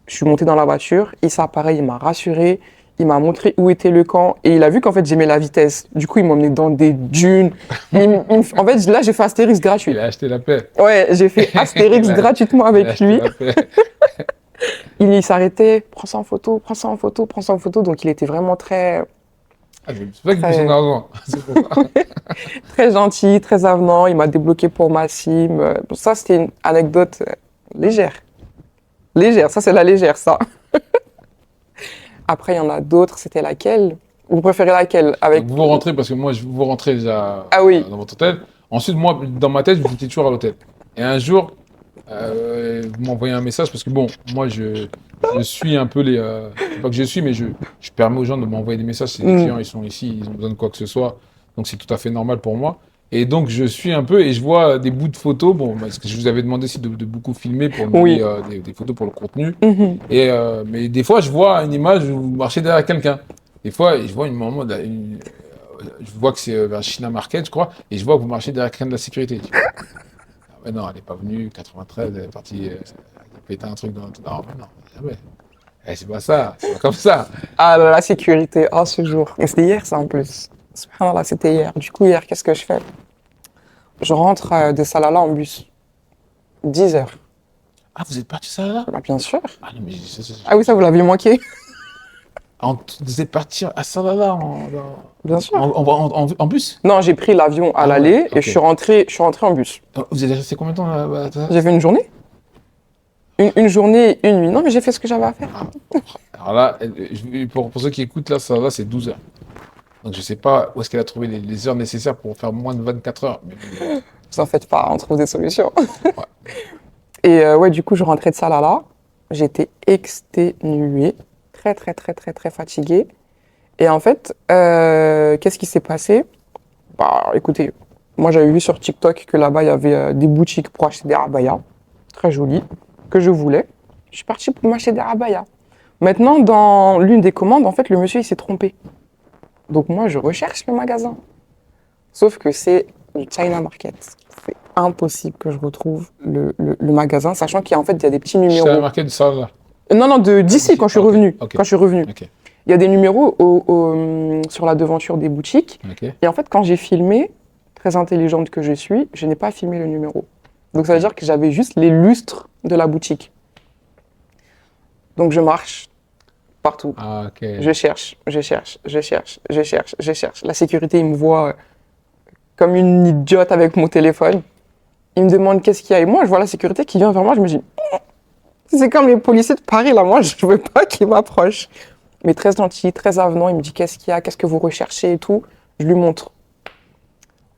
Speaker 1: Je suis montée dans la voiture. Issa, pareil, il m'a rassuré. Il m'a montré où était le camp et il a vu qu'en fait j'aimais la vitesse. Du coup, il m'a emmené dans des dunes. En fait, là, j'ai fait Astérix gratuit.
Speaker 2: Il a acheté la paix.
Speaker 1: Ouais, j'ai fait Astérix
Speaker 2: Il a-
Speaker 1: gratuitement
Speaker 2: Il a
Speaker 1: avec
Speaker 2: acheté
Speaker 1: lui.
Speaker 2: la paix.
Speaker 1: Il s'arrêtait, prends ça en photo, prends ça en photo, prends ça en photo. Donc, il était vraiment très,
Speaker 2: Ah, c'est pas qu'il fait
Speaker 1: très,
Speaker 2: son argent. C'est pour ça.
Speaker 1: très gentil, très avenant. Il m'a débloqué pour ma SIM. Ça, c'était une anecdote légère. Légère, ça, c'est la légère, ça. Après, il y en a d'autres. C'était laquelle? Vous préférez laquelle? Avec...
Speaker 2: Donc, vous rentrez, parce que moi, vous rentrez déjà
Speaker 1: Ah oui.
Speaker 2: dans votre hôtel. Ensuite, moi, dans ma tête, vous étiez toujours à l'hôtel. Et un jour, vous m'envoyez un message, parce que bon, moi, je suis un peu les. C'est pas que je suis, mais je permets aux gens de m'envoyer des messages. Si les clients, ils sont ici, ils ont besoin de quoi que ce soit. Donc, c'est tout à fait normal pour moi. Et donc, je suis un peu, et je vois des bouts de photos. Bon, parce que je vous avais demandé aussi de beaucoup filmer pour me
Speaker 1: Oui.
Speaker 2: donner des photos pour le contenu.
Speaker 1: Mhm.
Speaker 2: Mais des fois, je vois une image où vous marchez derrière quelqu'un. Des fois, je vois une maman, je vois que c'est vers China Market, je crois, et je vois que vous marchez derrière quelqu'un de la sécurité. Je dis, ah ouais, non, elle n'est pas venue, 93, elle est partie, elle a pété un truc dans. Non, mais non, jamais. Eh, c'est pas ça, c'est pas comme ça.
Speaker 1: Ah, la sécurité. Oh, ce jour. Et c'était hier, ça, en plus. Subhanallah, c'était hier. Du coup, hier, qu'est-ce que je fais? Je rentre de Salalah en bus. 10 heures.
Speaker 2: Ah, vous êtes parti ça là?
Speaker 1: Bah, bien sûr.
Speaker 2: Ah non, mais
Speaker 1: Ah oui, ça, vous l'aviez manqué.
Speaker 2: vous êtes parti à Salala
Speaker 1: Bien sûr.
Speaker 2: en bus?
Speaker 1: Non, j'ai pris l'avion à
Speaker 2: Ah
Speaker 1: l'aller
Speaker 2: ouais,
Speaker 1: et
Speaker 2: ok.
Speaker 1: je suis rentré en bus.
Speaker 2: Vous êtes resté combien de temps là-bas?
Speaker 1: J'ai fait une journée. Une journée et une nuit. Non, mais j'ai fait ce que j'avais à faire.
Speaker 2: Alors là, pour ceux qui écoutent, là, Salala, c'est 12 heures. Donc je sais pas où est-ce qu'elle a trouvé les heures nécessaires pour faire moins de 24 heures. Mais
Speaker 1: Vous en faites pas, on trouve des solutions. Et ouais, du coup, je rentrais de Salalah. J'étais exténuée. Très, très, très, très, très fatiguée. Et en fait, qu'est-ce qui s'est passé? Bah, écoutez, moi, j'avais vu sur TikTok que là-bas, il y avait des boutiques pour acheter des abayas. Très jolies, que je voulais. Je suis partie pour m'acheter des abayas. Maintenant, dans l'une des commandes, en fait, le monsieur, il s'est trompé. Donc moi, je recherche le magasin. Sauf que c'est le China Market. C'est impossible que je retrouve le magasin, sachant qu'il y a, en fait, il y a des petits
Speaker 2: c'est
Speaker 1: numéros.
Speaker 2: la marqué de Salala.
Speaker 1: Non, non, d'ici, quand je suis
Speaker 2: Ok,
Speaker 1: revenue.
Speaker 2: ok.
Speaker 1: Quand je suis revenue.
Speaker 2: Ok,
Speaker 1: Il y a des numéros sur la devanture des boutiques.
Speaker 2: ok.
Speaker 1: Et en fait, quand j'ai filmé, très intelligente que je suis, je n'ai pas filmé le numéro. Donc ça veut dire que j'avais juste les lustres de la boutique. Donc je marche partout.
Speaker 2: Ah, ok.
Speaker 1: Je cherche. La sécurité, il me voit comme une idiote avec mon téléphone. Il me demande qu'est-ce qu'il y a. Et moi, je vois la sécurité qui vient vers moi. Je me dis, c'est comme les policiers de Paris, là. Moi, je veux pas qu'ils m'approchent. Mais très gentil, très avenant. Il me dit, qu'est-ce qu'il y a, qu'est-ce que vous recherchez et tout. Je lui montre.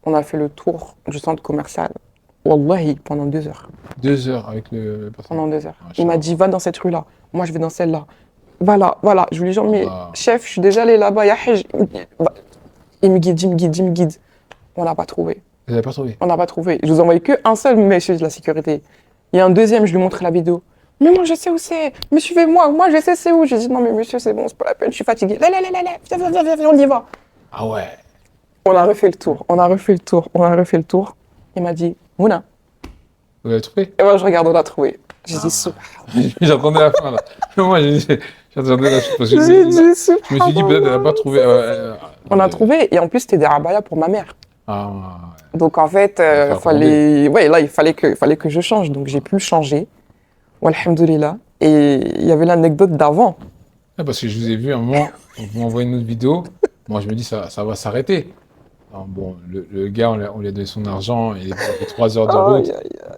Speaker 1: On a fait le tour du centre commercial. Wallahi, pendant 2 heures.
Speaker 2: 2 heures avec le patron.
Speaker 1: Pendant 2 heures.
Speaker 2: Ah,
Speaker 1: Il m'a dit, va dans cette rue-là. Moi, je vais dans celle-là. Voilà, voilà. Je lui dis, genre, mais
Speaker 2: Wow.
Speaker 1: chef, je suis déjà allé là-bas. Ya haj. Il me guide. On l'a pas trouvé.
Speaker 2: Vous n'avez pas trouvé?
Speaker 1: On n'a pas trouvé. Je vous envoie qu'un seul monsieur de la sécurité. Il y a un deuxième, je lui montre la vidéo. Mais moi, je sais où c'est. Mais suivez-moi. Moi, je sais c'est où. Je dis, non, mais monsieur, c'est bon, c'est pas la peine. Je suis fatigué. Là. Viens, on y va.
Speaker 2: Ah ouais.
Speaker 1: On a refait le tour. Il m'a dit, Mouna.
Speaker 2: Vous l'avez trouvé?
Speaker 1: Et moi, je regarde, on l'a trouvé. J'ai dit,
Speaker 2: J'attendais la fin là. Moi, j'attendais la suite parce que
Speaker 1: J'ai dit,
Speaker 2: je me suis dit peut-être elle n'a pas trouvé.
Speaker 1: On a trouvé. Et en plus, c'était des rabayas pour ma mère.
Speaker 2: Ah,
Speaker 1: Donc, en fait,
Speaker 2: faire
Speaker 1: il fallait que je change. Donc, j'ai pu changer. Walhamdulillah. Et il y avait l'anecdote d'avant.
Speaker 2: ouais, parce que je vous ai vu à un moment, vous m'envoyez une autre vidéo. Moi, je me dis, ça va s'arrêter. Alors, bon, le gars, on lui a donné son argent, il a fait 3 heures de route.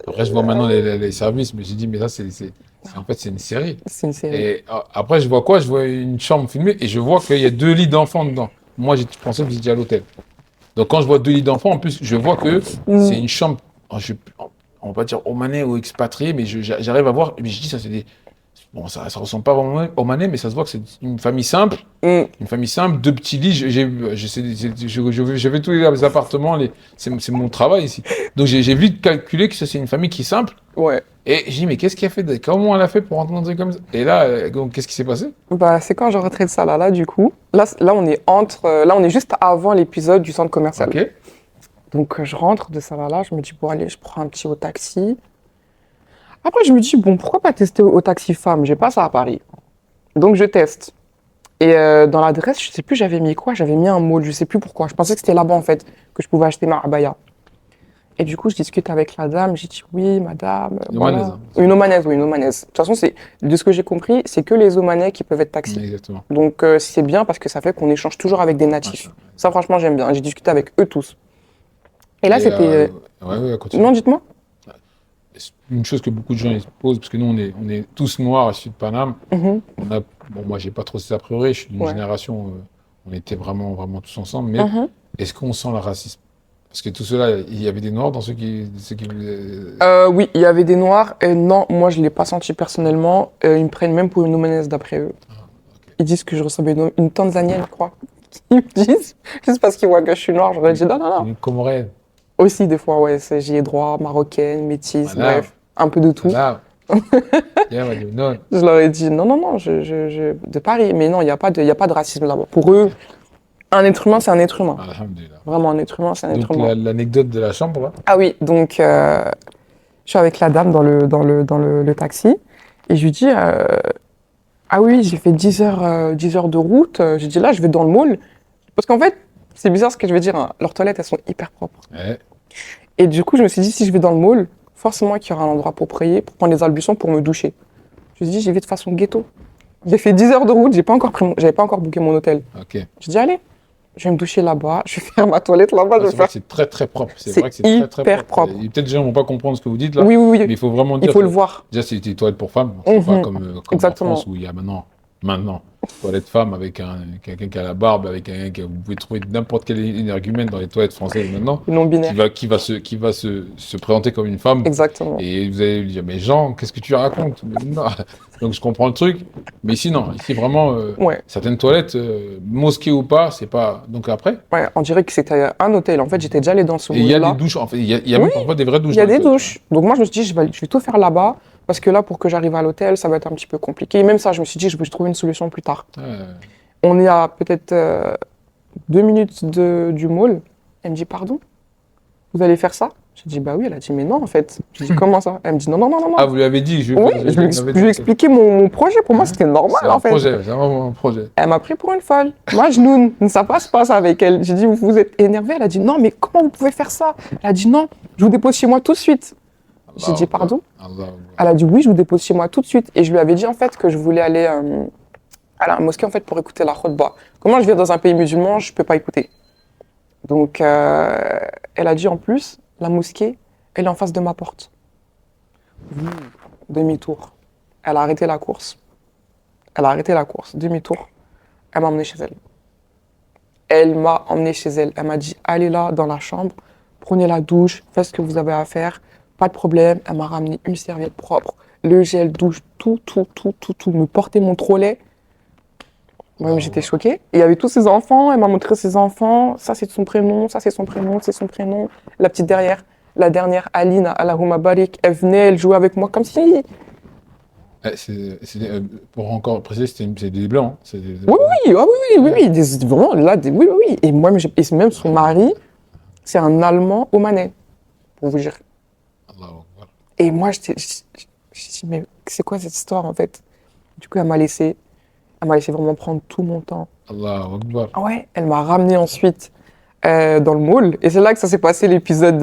Speaker 2: Après, je vois maintenant les services, mais j'ai dit, mais là, en fait, c'est une série.
Speaker 1: C'est une série.
Speaker 2: Et après, je vois quoi? Je vois une chambre filmée et je vois qu'il y a 2 lits d'enfants dedans. Moi, je pensais que vous étiez à l'hôtel. Donc, quand je vois 2 lits d'enfants, en plus, je vois que c'est une chambre, on va pas dire omanais ou expatrié, mais j'arrive à voir, mais je dis, ça, c'est des. Bon, ça ressemble pas vraiment au Mané, mais ça se voit que c'est une famille simple. Une famille simple, 2 petits lits. Je vais tous les appartements, c'est mon travail ici. Donc j'ai vite calculé que ça, c'est une famille qui est simple.
Speaker 1: Ouais.
Speaker 2: Et j'ai dit, mais qu'est-ce qu'elle a fait? Comment elle a fait pour rentrer comme ça? Et là, qu'est-ce qui s'est passé?
Speaker 1: Bah, c'est quand je rentrais de ça là, du coup. Là, on est juste avant l'épisode du centre commercial.
Speaker 2: Ok.
Speaker 1: Donc, je rentre de ça là, je me dis, bon, allez, je prends un petit au taxi. Après, je me dis, bon, pourquoi pas tester au taxi femme? J'ai pas ça à Paris. Donc, je teste. Et dans l'adresse, je sais plus, j'avais mis quoi? J'avais mis un mot, je sais plus pourquoi. Je pensais que c'était là-bas, en fait, que je pouvais acheter ma abaya. Et du coup, je discute avec la dame. J'ai dit, oui, madame.
Speaker 2: Une
Speaker 1: voilà.
Speaker 2: Omanaise, hein.
Speaker 1: Une Omanaise, oui, une Omanaise. De toute façon, de ce que j'ai compris, c'est que les Omanais qui peuvent être taxis.
Speaker 2: Exactement.
Speaker 1: Donc, c'est bien parce que ça fait qu'on échange toujours avec des natifs. Ça, franchement, j'aime bien. J'ai discuté avec eux tous. Et là, c'était.
Speaker 2: Ouais, continue.
Speaker 1: Non, dites-moi.
Speaker 2: Une chose que beaucoup de gens ils se posent, parce que nous, on est tous noirs issus de Paname.
Speaker 1: Mhm.
Speaker 2: Bon, moi, j'ai pas trop ces a priori, je suis d'une
Speaker 1: Ouais.
Speaker 2: génération, on était vraiment, vraiment tous ensemble, mais
Speaker 1: Mhm.
Speaker 2: est-ce qu'on sent le racisme? Parce que tout cela, il y avait des noirs dans ceux qui
Speaker 1: Oui, il y avait des noirs. Et non, moi, je ne l'ai pas senti personnellement. Ils me prennent même pour une Omanaise d'après eux. Ils disent que je ressemble à une Tanzanienne, je crois. Ils me disent, juste parce qu'ils voient que je suis noire, j'aurais dit non.
Speaker 2: Une Comorienne.
Speaker 1: Aussi, des fois, ouais, j'y ai droit, marocaine, métisse,
Speaker 2: Voilà.
Speaker 1: bref, un peu de tout.
Speaker 2: Là, non.
Speaker 1: Je leur ai dit non, de Paris. Mais non, il n'y a pas de racisme là-bas. Pour eux, un être humain, c'est un être humain.
Speaker 2: Alhamdulillah.
Speaker 1: Vraiment, un être humain, c'est un être
Speaker 2: Donc
Speaker 1: humain.
Speaker 2: l'anecdote de la chambre, là.
Speaker 1: Ah oui, donc je suis avec la dame dans le taxi et je lui dis ah oui, j'ai fait 10 heures de route. J'ai dit là, je vais dans le mall. Parce qu'en fait, c'est bizarre ce que je vais dire, hein, leurs toilettes, elles sont hyper propres.
Speaker 2: Ouais.
Speaker 1: Et du coup, je me suis dit, si je vais dans le mall, forcément qu'il y aura un endroit pour prier, pour prendre les ablutions, pour me doucher. Je me suis dit, j'y vais de façon ghetto. J'ai fait 10 heures de route, j'avais pas encore booké mon hôtel.
Speaker 2: Ok.
Speaker 1: Je dis, allez, je vais me doucher là-bas, je vais faire ma toilette là-bas, je
Speaker 2: C'est
Speaker 1: vais
Speaker 2: vrai
Speaker 1: faire...
Speaker 2: que c'est très très propre.
Speaker 1: C'est
Speaker 2: vrai que c'est très très
Speaker 1: hyper propre.
Speaker 2: Et peut-être les gens vont pas comprendre ce que vous dites là.
Speaker 1: Oui,
Speaker 2: Mais il faut vraiment dire.
Speaker 1: il faut le voir.
Speaker 2: Déjà, c'est des toilettes pour femmes. C'est pas comme en
Speaker 1: Exactement.
Speaker 2: France où il y a maintenant, toilette femme avec quelqu'un qui a la barbe, avec quelqu'un que vous pouvez trouver n'importe quel énergumène dans les toilettes françaises maintenant,
Speaker 1: Non-binaire.
Speaker 2: qui va se présenter comme une femme.
Speaker 1: Exactement.
Speaker 2: Et vous allez lui dire, mais Jean, qu'est-ce que tu racontes? Mais non. Donc je comprends le truc. Mais ici, non. Ici, vraiment,
Speaker 1: Ouais.
Speaker 2: certaines toilettes, mosquée ou pas, c'est pas. Donc après.
Speaker 1: Ouais, on dirait que c'était un hôtel. En fait, j'étais déjà allée dans ce
Speaker 2: Et il y a
Speaker 1: mall-là.
Speaker 2: des douches. En fait, il y a même parfois des vraies douches.
Speaker 1: Il y a
Speaker 2: dans les
Speaker 1: des
Speaker 2: toilettes.
Speaker 1: douches. Donc moi, je me suis dit, je vais tout faire là-bas. Parce que là, pour que j'arrive à l'hôtel, ça va être un petit peu compliqué. Et même ça, je me suis dit, je vais trouver une solution plus tard. On est à peut-être 2 minutes du mall. Elle me dit, pardon, vous allez faire ça? J'ai dit, bah oui. Elle a dit, mais non, en fait. J'ai dit, comment ça? Elle me dit, non.
Speaker 2: Ah, vous lui avez dit,
Speaker 1: Oui, je lui ai expliqué mon projet. Pour moi, c'était normal,
Speaker 2: C'est
Speaker 1: en
Speaker 2: un
Speaker 1: fait.
Speaker 2: projet, c'est vraiment un projet.
Speaker 1: Elle m'a pris pour une folle. Moi, ça passe pas ça avec elle. J'ai dit, vous êtes énervée? Elle a dit, non, mais comment vous pouvez faire ça? Elle a dit, non, je vous dépose chez moi tout de suite. J'ai dit pardon.
Speaker 2: Allah.
Speaker 1: Elle a dit oui, je vous dépose chez moi tout de suite. Et je lui avais dit en fait que je voulais aller à la mosquée en fait pour écouter la khutba. Comment je vais dans un pays musulman, je peux pas écouter. Donc elle a dit en plus, la mosquée, elle est en face de ma porte. Demi-tour. Elle a arrêté la course. Demi-tour. Elle m'a emmené chez elle. Elle m'a emmené chez elle. Elle m'a dit, allez là, dans la chambre, prenez la douche, faites ce que vous avez à faire, pas de problème. Elle m'a ramené une serviette propre, le gel douche, tout. Me porter mon trolley. Moi-même, j'étais choquée. Et il y avait tous ses enfants. Elle m'a montré ses enfants. Ça, c'est son prénom. Ça, c'est son prénom. C'est son prénom. La petite derrière, la dernière, Aline, Allahumma barik, elle venait, elle jouait avec moi comme si...
Speaker 2: Pour encore préciser, c'est des blancs. Hein.
Speaker 1: Vraiment, là, oui. Et moi, et même son mari, c'est un Allemand omanais, pour vous dire.
Speaker 2: Allah.
Speaker 1: Et moi, je dit, mais c'est quoi cette histoire, en fait? Du coup, elle m'a laissé vraiment prendre tout mon temps.
Speaker 2: Allah Akbar.
Speaker 1: Ah ouais, elle m'a ramené ensuite dans le mall. Et c'est là que ça s'est passé l'épisode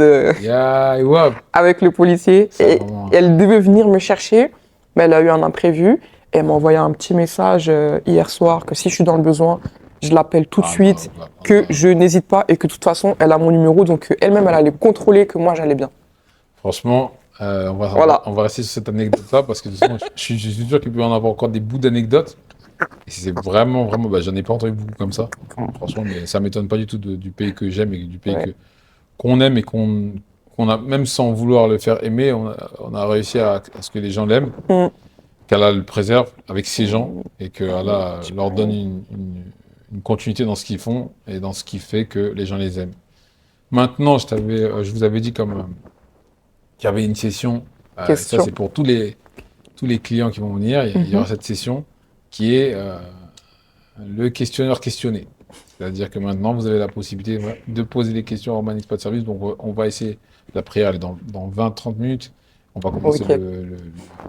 Speaker 1: avec le policier. Et elle devait venir me chercher, mais elle a eu un imprévu. Et elle m'a envoyé un petit message hier soir que si je suis dans le besoin, je l'appelle tout de suite, que je n'hésite pas et que de toute façon, elle a mon numéro. Donc elle-même, elle allait contrôler que moi, j'allais bien.
Speaker 2: Franchement, on va rester sur cette anecdote-là parce que de toute façon, je suis sûr qu'il peut y en avoir encore des bouts d'anecdotes. Et c'est vraiment, j'en ai pas entendu beaucoup comme ça. Franchement, mais ça m'étonne pas du tout du pays que j'aime et du pays qu'on aime et qu'on a, même sans vouloir le faire aimer, on a réussi à ce que les gens l'aiment, qu'Allah le préserve avec ces gens et qu'Allah leur donne une continuité dans ce qu'ils font et dans ce qui fait que les gens les aiment. Maintenant, je vous avais dit qu'il y avait une session, ça c'est pour tous les clients qui vont venir, il y aura cette session qui est le questionneur questionné. C'est-à-dire que maintenant, vous avez la possibilité de poser des questions à Oman Expat Service. Donc, on va essayer, la prière elle est dans 20-30 minutes. On va commencer le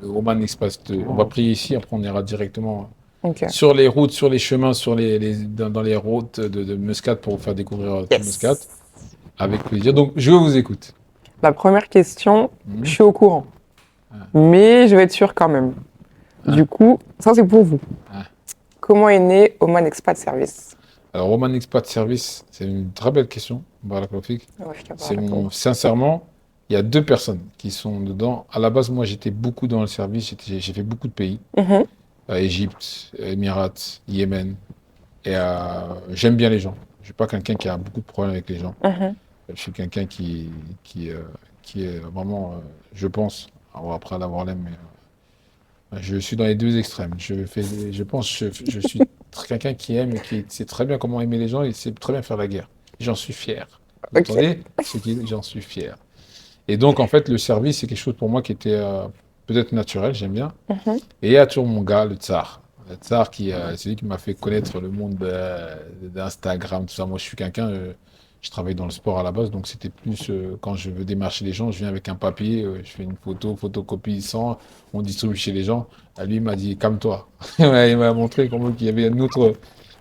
Speaker 2: Oman Expat. On va prier ici, après on ira directement sur les routes, sur les chemins, dans les routes de Muscat pour vous faire découvrir tout Muscat. Avec plaisir. Donc, je vous écoute.
Speaker 1: La première question, je suis au courant. Mais je vais être sûr quand même. Du coup, ça c'est pour vous. Comment est né Oman Expat Service?
Speaker 2: Alors, Oman Expat Service, c'est une très belle question. Sincèrement, il y a 2 personnes qui sont dedans. À la base, moi, j'étais beaucoup dans le service. J'ai fait beaucoup de pays. Égypte, Émirats, Yémen. Et j'aime bien les gens. Je ne suis pas quelqu'un qui a beaucoup de problèmes avec les gens. Je suis quelqu'un qui est vraiment, je pense, après l'avoir l'aimé, je suis dans les 2 extrêmes. Je pense que je suis quelqu'un qui aime et qui sait très bien comment aimer les gens et sait très bien faire la guerre. J'en suis fier. Vous entendez? J'en suis fier. Et donc, en fait, le service, c'est quelque chose pour moi qui était peut-être naturel, j'aime bien. Et il y a toujours mon gars, le Tsar. Le Tsar, c'est lui qui m'a fait connaître le monde d'Instagram, tout ça. Moi, je suis quelqu'un... je travaille dans le sport à la base, donc c'était plus quand je veux démarcher les gens, je viens avec un papier, je fais une photocopie sans, on distribue chez les gens. Lui, il m'a dit, calme-toi. Il m'a montré qu'il y avait un autre.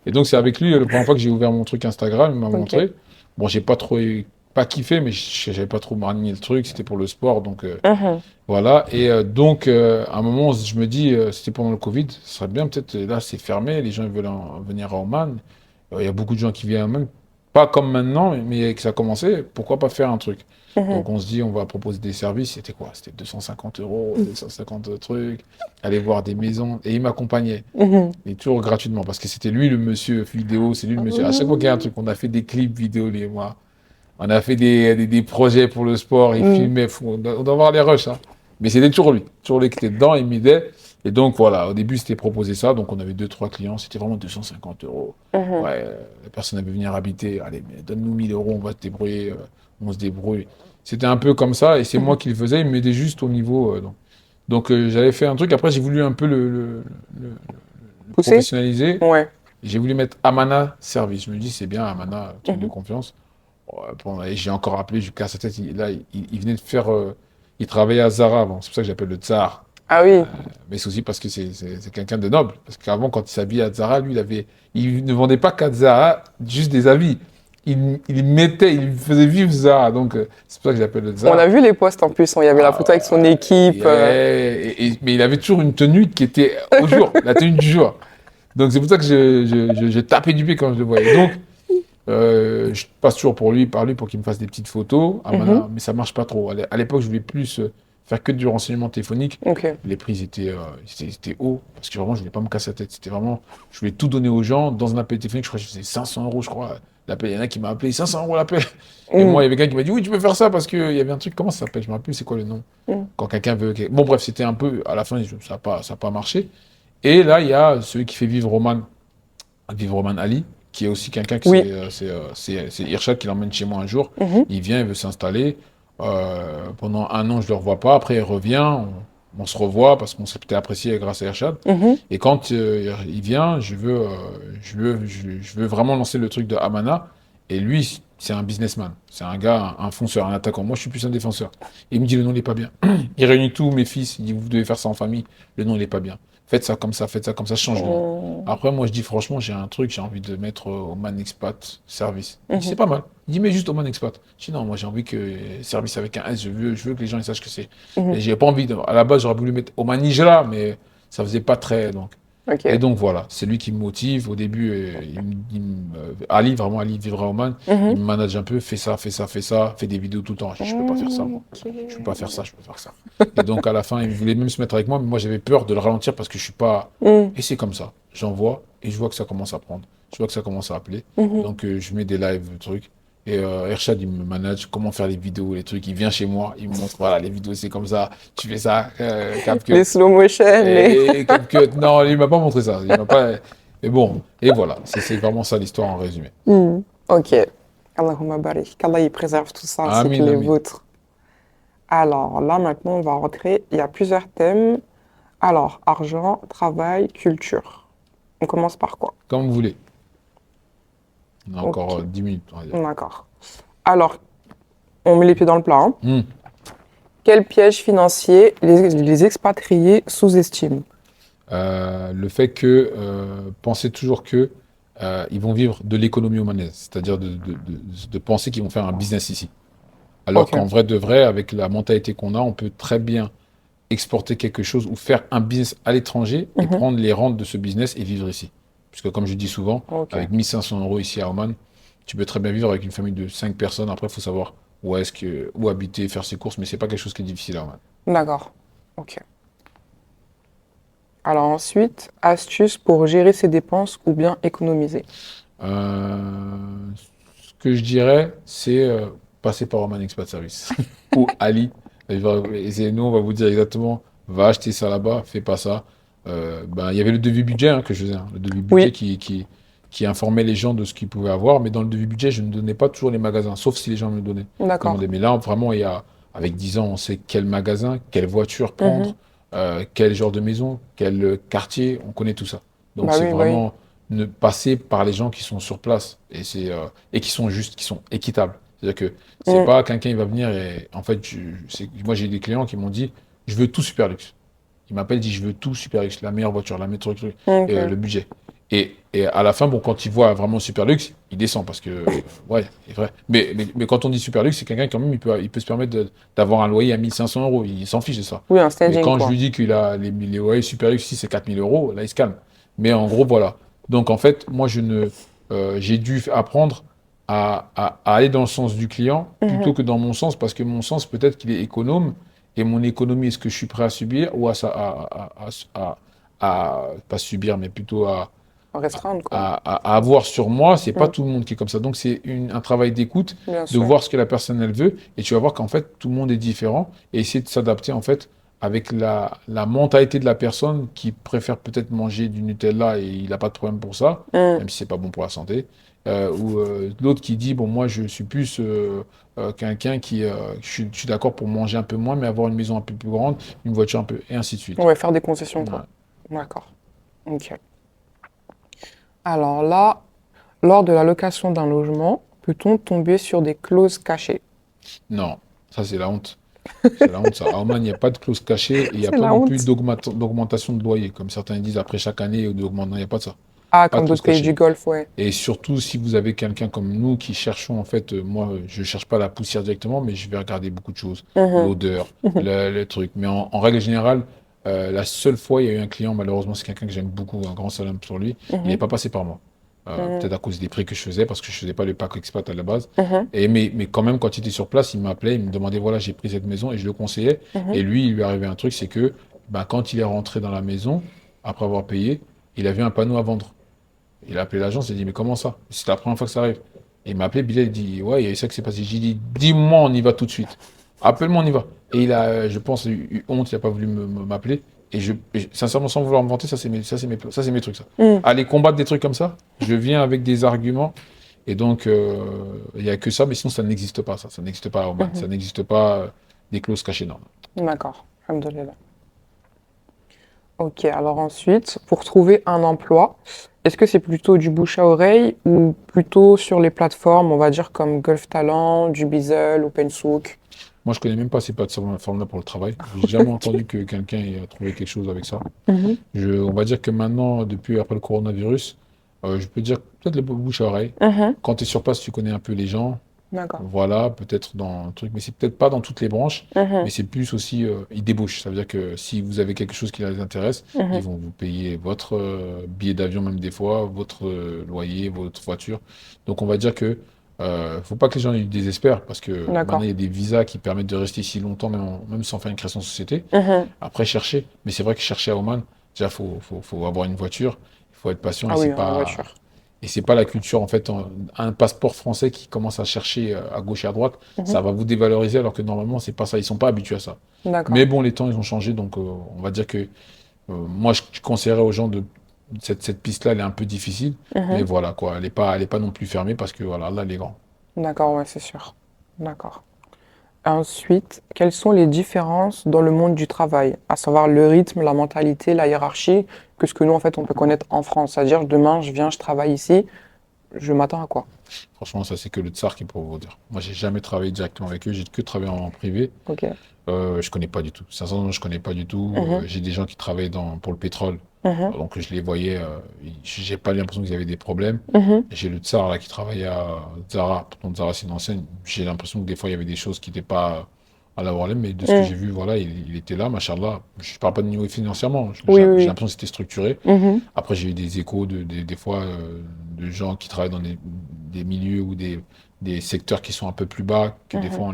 Speaker 2: Et donc, c'est avec lui, la première fois que j'ai ouvert mon truc Instagram, il m'a montré. Bon, j'ai pas kiffé, mais j'avais pas trop manié le truc, c'était pour le sport, donc voilà. Et donc, à un moment, je me dis, c'était pendant le Covid, ce serait bien, peut-être, là, c'est fermé, les gens veulent venir à Oman. Il y a beaucoup de gens qui viennent même. Pas comme maintenant, mais que ça a commencé, pourquoi pas faire un truc? Donc on se dit, on va proposer des services. C'était quoi? C'était 250 €, 250 trucs, aller voir des maisons. Et il m'accompagnait. Et toujours gratuitement, parce que c'était lui le monsieur vidéo, c'est lui le monsieur. À chaque fois qu'il y a un truc, on a fait des clips vidéo, lui et moi. On a fait des projets pour le sport, il filmait, on doit voir les rushs. Hein. Mais c'était toujours lui qui était dedans, il m'aidait. Et donc voilà, au début c'était proposé ça, donc on avait 2-3 clients, c'était vraiment 250 €. Ouais, la personne avait venir habiter, allez, mais donne-nous 1 000 €, on va se débrouiller, on se débrouille. C'était un peu comme ça, et c'est moi qui le faisais, il m'aidait juste au niveau. Donc j'avais fait un truc, après j'ai voulu un peu le professionnaliser. J'ai voulu mettre Amana Service. Je me dis, c'est bien, Amana, truc de confiance. Et j'ai encore appelé, je casse sa tête, il venait de faire. Il travaillait à Zara avant, c'est pour ça que j'appelle le Tsar.
Speaker 1: Ah oui.
Speaker 2: Mais c'est aussi parce que c'est quelqu'un de noble. Parce qu'avant, quand il s'habillait à Zara, lui, il ne vendait pas qu'à Zara, juste des habits. il faisait vivre ça. Donc, c'est pour ça que j'appelle le
Speaker 1: On
Speaker 2: tsar.
Speaker 1: a vu les posts en plus, il y avait la photo avec son équipe.
Speaker 2: Mais il avait toujours une tenue qui était au jour, la tenue du jour. Donc, c'est pour ça que je tapais du pied quand je le voyais. Donc, je passe toujours par lui pour qu'il me fasse des petites photos.
Speaker 1: Mhm.
Speaker 2: Mais ça marche pas trop. À l'époque, je voulais plus faire que du renseignement téléphonique.
Speaker 1: Ok.
Speaker 2: Les prix étaient hauts parce que vraiment, je voulais pas me casser la tête. C'était vraiment, je voulais tout donner aux gens. Dans un appel téléphonique, je crois que je faisais 500 euros, je crois. L'appel, il y en a qui m'a appelé 500 euros l'appel. Et moi,
Speaker 1: Mm.
Speaker 2: il y avait quelqu'un qui m'a dit, oui, tu peux faire ça parce qu'il y avait un truc, comment ça s'appelle? Je me rappelle plus, c'est quoi le nom?
Speaker 1: Mm.
Speaker 2: Quand quelqu'un veut. Bon, bref, c'était un peu, à la fin, ça a pas marché. Et là, il y a celui qui fait vivre Roman Ali, qui est aussi quelqu'un que
Speaker 1: Oui.
Speaker 2: c'est Irshad qui l'emmène chez moi un jour.
Speaker 1: Mhm.
Speaker 2: Il vient, il veut s'installer. Pendant un an, je ne le revois pas. Après, il revient, on se revoit parce qu'on s'est peut-être apprécié grâce à Irshad.
Speaker 1: Mhm.
Speaker 2: Et quand il vient, je veux vraiment lancer le truc de Amana. Et lui, c'est un businessman. C'est un gars, un fonceur, un attaquant. Moi, je suis plus un défenseur. Il me dit le nom, il n'est pas bien. Il réunit tous mes fils. Il dit, vous devez faire ça en famille. Le nom, il n'est pas bien. Faites ça comme ça, change le nom.
Speaker 1: Mm.
Speaker 2: Après, moi, je dis franchement, j'ai un truc, j'ai envie de mettre Oman Expat Service. Il dit,
Speaker 1: Mhm.
Speaker 2: c'est pas mal. Il dit, mais juste Oman Expat. Je dis, non, moi, j'ai envie que service avec un S, je veux que les gens ils sachent que c'est.
Speaker 1: Mhm.
Speaker 2: Et j'ai pas envie à la base, j'aurais voulu mettre Oman Nijra, mais ça faisait pas très. Donc. Et
Speaker 1: Ok.
Speaker 2: donc, voilà, c'est lui qui me motive. Au début, Ali, vraiment, Ali vivra Oman, il
Speaker 1: Mhm.
Speaker 2: me manage un peu, fais ça, fais des vidéos tout le temps. Je dis, je peux pas faire ça, moi.
Speaker 1: Ok.
Speaker 2: Je peux pas faire ça, je peux faire ça. Et donc, à la fin, il voulait même se mettre avec moi, mais moi, j'avais peur de le ralentir parce que je suis pas.
Speaker 1: Mm.
Speaker 2: Et c'est comme ça. J'envoie et je vois que ça commence à prendre. Je vois que ça commence à appeler.
Speaker 1: Mhm.
Speaker 2: Donc, je mets des lives, trucs. Et Ershad, il me manage comment faire les vidéos, les trucs. Il vient chez moi, il me montre, voilà, les vidéos, c'est comme ça. Tu fais ça,
Speaker 1: Les
Speaker 2: CapCut.
Speaker 1: slow motion, les...
Speaker 2: Et CapCut. Non, il m'a pas montré ça. Il m'a pas. Mais bon, et voilà. C'est vraiment ça l'histoire en résumé.
Speaker 1: Mm. Ok. Allahumma barik. Qu'Allah y préserve tout ça ainsi que
Speaker 2: Amin,
Speaker 1: les
Speaker 2: amin.
Speaker 1: vôtres. Alors là, maintenant, on va rentrer. Il y a plusieurs thèmes. Alors, argent, travail, culture. On commence par quoi?
Speaker 2: Comme vous voulez. On a encore
Speaker 1: Ok.
Speaker 2: 10 minutes, on va dire.
Speaker 1: D'accord. Alors, on met les pieds dans le plat, hein.
Speaker 2: Hmm.
Speaker 1: Quel piège financier les expatriés sous-estiment?
Speaker 2: Le fait que penser toujours que ils vont vivre de l'économie omanaise, c'est-à-dire de penser qu'ils vont faire un business ici. Alors
Speaker 1: Ok.
Speaker 2: qu'en vrai de vrai, avec la mentalité qu'on a, on peut très bien exporter quelque chose ou faire un business à l'étranger et
Speaker 1: Mhm.
Speaker 2: prendre les rentes de ce business et vivre ici. Puisque comme je dis souvent,
Speaker 1: Ok.
Speaker 2: avec 1500 euros ici à Oman, tu peux très bien vivre avec une famille de 5 personnes. Après, il faut savoir où habiter, faire ses courses, mais c'est pas quelque chose qui est difficile à Oman.
Speaker 1: D'accord. Ok. Alors ensuite, astuces pour gérer ses dépenses ou bien économiser.
Speaker 2: Ce que je dirais, c'est passer par Oman Expat Service ou Ali. Nous, on va vous dire exactement, va acheter ça là-bas, fais pas ça. Ben, il y avait le devis budget que je faisais, hein, le devis budget
Speaker 1: Oui,
Speaker 2: qui informait les gens de ce qu'ils pouvaient avoir, mais dans le devis budget, je ne donnais pas toujours les magasins, sauf si les gens me le
Speaker 1: d'accord.
Speaker 2: demandaient. Mais là, vraiment, avec 10 ans, on sait quel magasin, quelle voiture
Speaker 1: Mhm.
Speaker 2: prendre, quel genre de maison, quel quartier, on connaît tout ça. Donc,
Speaker 1: Bah
Speaker 2: c'est
Speaker 1: oui, bah oui.
Speaker 2: vraiment ne passer par les gens qui sont sur place et qui sont justes, qui sont équitables. C'est-à-dire que c'est
Speaker 1: Mm.
Speaker 2: pas quelqu'un qui va venir et en fait, moi j'ai des clients qui m'ont dit je veux tout super luxe. Ils m'appellent, disent je veux tout super luxe, la meilleure voiture, la meilleure truc,
Speaker 1: Ok.
Speaker 2: le budget. Et à la fin, bon, quand il voit vraiment super luxe, il descend parce que ouais, c'est vrai. Mais quand on dit super luxe, c'est quelqu'un qui quand même il peut se permettre d'avoir un loyer à 1500 euros. Il s'en fiche de ça.
Speaker 1: Oui, un
Speaker 2: Mais
Speaker 1: staging,
Speaker 2: quand je
Speaker 1: quoi.
Speaker 2: lui dis qu'il a les loyers super luxe, si c'est 4000 euros, là il se calme. Mais en gros, voilà. Donc en fait, moi, j'ai dû apprendre à aller dans le sens du client plutôt
Speaker 1: Mhm.
Speaker 2: que dans mon sens, parce que mon sens, peut-être qu'il est économe, et mon économie, est-ce que je suis prêt à subir ou pas subir, mais plutôt
Speaker 1: Restreindre, quoi.
Speaker 2: à avoir sur moi, c'est pas
Speaker 1: Mm.
Speaker 2: tout le monde qui est comme ça. Donc c'est un travail d'écoute,
Speaker 1: Bien
Speaker 2: de
Speaker 1: sûr.
Speaker 2: voir ce que la personne elle veut, et tu vas voir qu'en fait tout le monde est différent, et essayer de s'adapter en fait avec la mentalité de la personne qui préfère peut-être manger du Nutella et il n'a pas de problème pour ça,
Speaker 1: Mm.
Speaker 2: même si c'est pas bon pour la santé, ou l'autre qui dit bon moi je suis plus quelqu'un qui je suis d'accord pour manger un peu moins, mais avoir une maison un peu plus grande, une voiture un peu et ainsi de suite.
Speaker 1: Ouais, faire des concessions,
Speaker 2: Ouais.
Speaker 1: quoi. D'accord. Ok. Alors là, lors de la location d'un logement, peut-on tomber sur des clauses cachées?
Speaker 2: Non, ça c'est la honte. C'est la honte, ça. À Oman, il n'y a pas de clause cachée et il n'y a
Speaker 1: C'est
Speaker 2: pas
Speaker 1: la
Speaker 2: non plus
Speaker 1: honte.
Speaker 2: d'augmentation de loyer, comme certains disent après chaque année ou d'augmentation. Il n'y a pas de ça.
Speaker 1: Ah,
Speaker 2: pas
Speaker 1: comme
Speaker 2: trop
Speaker 1: d'autres
Speaker 2: se
Speaker 1: pays du
Speaker 2: cacher.
Speaker 1: Golfe, ouais.
Speaker 2: Et surtout, si vous avez quelqu'un comme nous qui cherchons, en fait, moi, je cherche pas la poussière directement, mais je vais regarder beaucoup de choses,
Speaker 1: Mhm.
Speaker 2: l'odeur, le truc. Mais en règle générale, la seule fois, il y a eu un client, malheureusement, c'est quelqu'un que j'aime beaucoup, un grand salam sur lui, il n'est
Speaker 1: Mhm.
Speaker 2: pas passé par moi.
Speaker 1: Mhm.
Speaker 2: Peut-être à cause des prix que je faisais, parce que je faisais pas le pack expat à la base.
Speaker 1: Mhm.
Speaker 2: Mais quand même, quand il était sur place, il m'appelait, il me demandait, voilà, j'ai pris cette maison, et je le conseillais.
Speaker 1: Mhm.
Speaker 2: Et lui, il lui arrivait un truc, c'est que bah, quand il est rentré dans la maison, après avoir payé, il a vu un panneau à vendre. Il a appelé l'agence, il a dit, mais comment ça? C'est la première fois que ça arrive. Et il m'a appelé, Bilal, il dit, ouais, il y a eu ça qui s'est passé. J'ai dit, dis-moi, on y va tout de suite. Appelle-moi, on y va. Et il a, je pense, eu honte, il n'a pas voulu m'appeler. Sincèrement, sans vouloir me vanter, ça, c'est mes trucs, ça.
Speaker 1: Mhm.
Speaker 2: Aller combattre des trucs comme ça, je viens avec des arguments. Et donc, il n'y a que ça, mais sinon, ça n'existe pas, ça. Ça n'existe pas à Oman.
Speaker 1: Mhm.
Speaker 2: Ça n'existe pas des clauses cachées, non.
Speaker 1: D'accord. Alhamdoulilah. Ok, alors ensuite, pour trouver un emploi, est-ce que c'est plutôt du bouche à oreille ou plutôt sur les plateformes, on va dire comme Gulf Talent, Jubizel, OpenSook?
Speaker 2: Moi, je connais même pas ces plateformes-là pour le travail. J'ai jamais entendu que quelqu'un ait trouvé quelque chose avec ça.
Speaker 1: Mhm.
Speaker 2: On va dire que maintenant, depuis après le coronavirus, je peux dire peut-être le bouche à oreille.
Speaker 1: Mhm.
Speaker 2: Quand tu es sur place, tu connais un peu les gens.
Speaker 1: D'accord.
Speaker 2: Voilà, peut-être dans un truc, mais c'est peut-être pas dans toutes les branches, mais
Speaker 1: Mhm.
Speaker 2: c'est plus aussi, ils débauchent. Ça veut dire que si vous avez quelque chose qui les intéresse, ils
Speaker 1: Mhm.
Speaker 2: vont vous payer votre billet d'avion même des fois, votre loyer, votre voiture. Donc on va dire que faut pas que les gens ils désespèrent parce que maintenant il
Speaker 1: D'accord.
Speaker 2: y a des visas qui permettent de rester ici longtemps, même sans faire une création de société.
Speaker 1: Mhm.
Speaker 2: Après chercher, mais c'est vrai que chercher à Oman, déjà faut avoir une voiture, il faut être patient
Speaker 1: Ah oui, en voiture.
Speaker 2: et c'est pas la culture en fait, un passeport français qui commence à chercher à gauche et à droite,
Speaker 1: Mhm.
Speaker 2: ça va vous dévaloriser alors que normalement c'est pas ça, ils sont pas habitués à ça.
Speaker 1: D'accord.
Speaker 2: Mais bon, les temps ils ont changé, donc on va dire que moi je conseillerais aux gens de cette piste-là, elle est un peu difficile, mais
Speaker 1: Mhm.
Speaker 2: voilà quoi, elle est pas non plus fermée parce que voilà, là elle est grande.
Speaker 1: D'accord, ouais, c'est sûr. D'accord. Ensuite, quelles sont les différences dans le monde du travail, à savoir le rythme, la mentalité, la hiérarchie, que ce que nous, en fait, on peut connaître en France. C'est-à-dire, demain, je viens, je travaille ici, je m'attends à quoi?
Speaker 2: Franchement, ça c'est que le tsar qui pourra vous dire. Moi j'ai jamais travaillé directement avec eux, j'ai que travaillé en privé.
Speaker 1: Ok.
Speaker 2: Je connais pas du tout. Sincèrement, je connais pas du tout.
Speaker 1: Mhm.
Speaker 2: J'ai des gens qui travaillent pour le pétrole.
Speaker 1: Mhm.
Speaker 2: Donc je les voyais, j'ai pas l'impression qu'ils avaient des problèmes.
Speaker 1: Mhm.
Speaker 2: J'ai le tsar là qui travaillait à Zara. Pourtant Zara c'est une enseigne. J'ai l'impression que des fois il y avait des choses qui n'étaient pas à la problème, mais de ce que
Speaker 1: Mhm.
Speaker 2: j'ai vu, voilà, il était là, machallah. Je parle pas de niveau financièrement.
Speaker 1: Oui, oui,
Speaker 2: J'ai
Speaker 1: oui.
Speaker 2: l'impression que c'était structuré.
Speaker 1: Mhm.
Speaker 2: Après j'ai eu des échos des fois de gens qui travaillent dans des milieux ou des secteurs qui sont un peu plus bas, que des
Speaker 1: Mhm.
Speaker 2: fois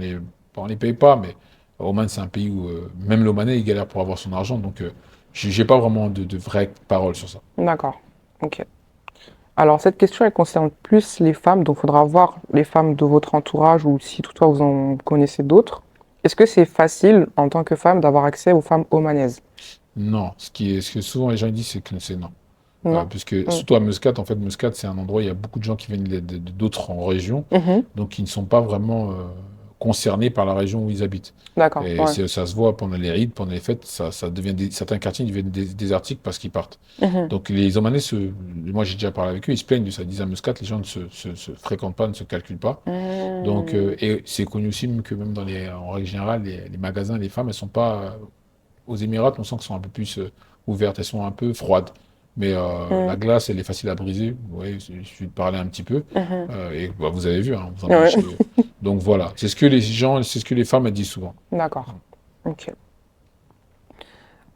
Speaker 2: on les paye pas, mais Oman, c'est un pays où même l'Omanais, il galère pour avoir son argent. Donc, j'ai pas vraiment de vraies paroles sur ça.
Speaker 1: D'accord. Ok. Alors, cette question, elle concerne plus les femmes, donc il faudra voir les femmes de votre entourage ou si toutefois vous en connaissez d'autres. Est-ce que c'est facile, en tant que femme, d'avoir accès aux femmes omanaises?
Speaker 2: Non, ce que souvent les gens disent, c'est que c'est non.
Speaker 1: Non.
Speaker 2: Puisque,
Speaker 1: Mm.
Speaker 2: surtout à Muscat, en fait, Muscat, c'est un endroit où il y a beaucoup de gens qui viennent d'autres régions,
Speaker 1: Mhm.
Speaker 2: donc qui ne sont pas vraiment concernés par la région où ils habitent.
Speaker 1: D'accord,
Speaker 2: Et
Speaker 1: ouais.
Speaker 2: ça se voit pendant les rides, pendant les fêtes, ça devient certains quartiers deviennent désertiques parce qu'ils partent.
Speaker 1: Mhm.
Speaker 2: Donc les Omanais, moi j'ai déjà parlé avec eux, ils se plaignent de ça. Ils disent à Muscat, les gens ne se fréquentent pas, ne se calculent pas. Donc,
Speaker 1: Mm.
Speaker 2: et c'est connu aussi que même en règle générale, les magasins, les femmes, elles sont pas aux Émirats, on sent qu'elles sont un peu plus ouvertes, elles sont un peu froides. Mais la
Speaker 1: Mm.
Speaker 2: glace, elle est facile à briser. Ouais, il suffit de parler un petit peu.
Speaker 1: Mhm.
Speaker 2: Et bah, vous avez vu, hein, vous en avez
Speaker 1: Ouais.
Speaker 2: chez. Donc voilà, c'est ce que les gens, c'est ce que les femmes elles disent souvent.
Speaker 1: D'accord. Ok.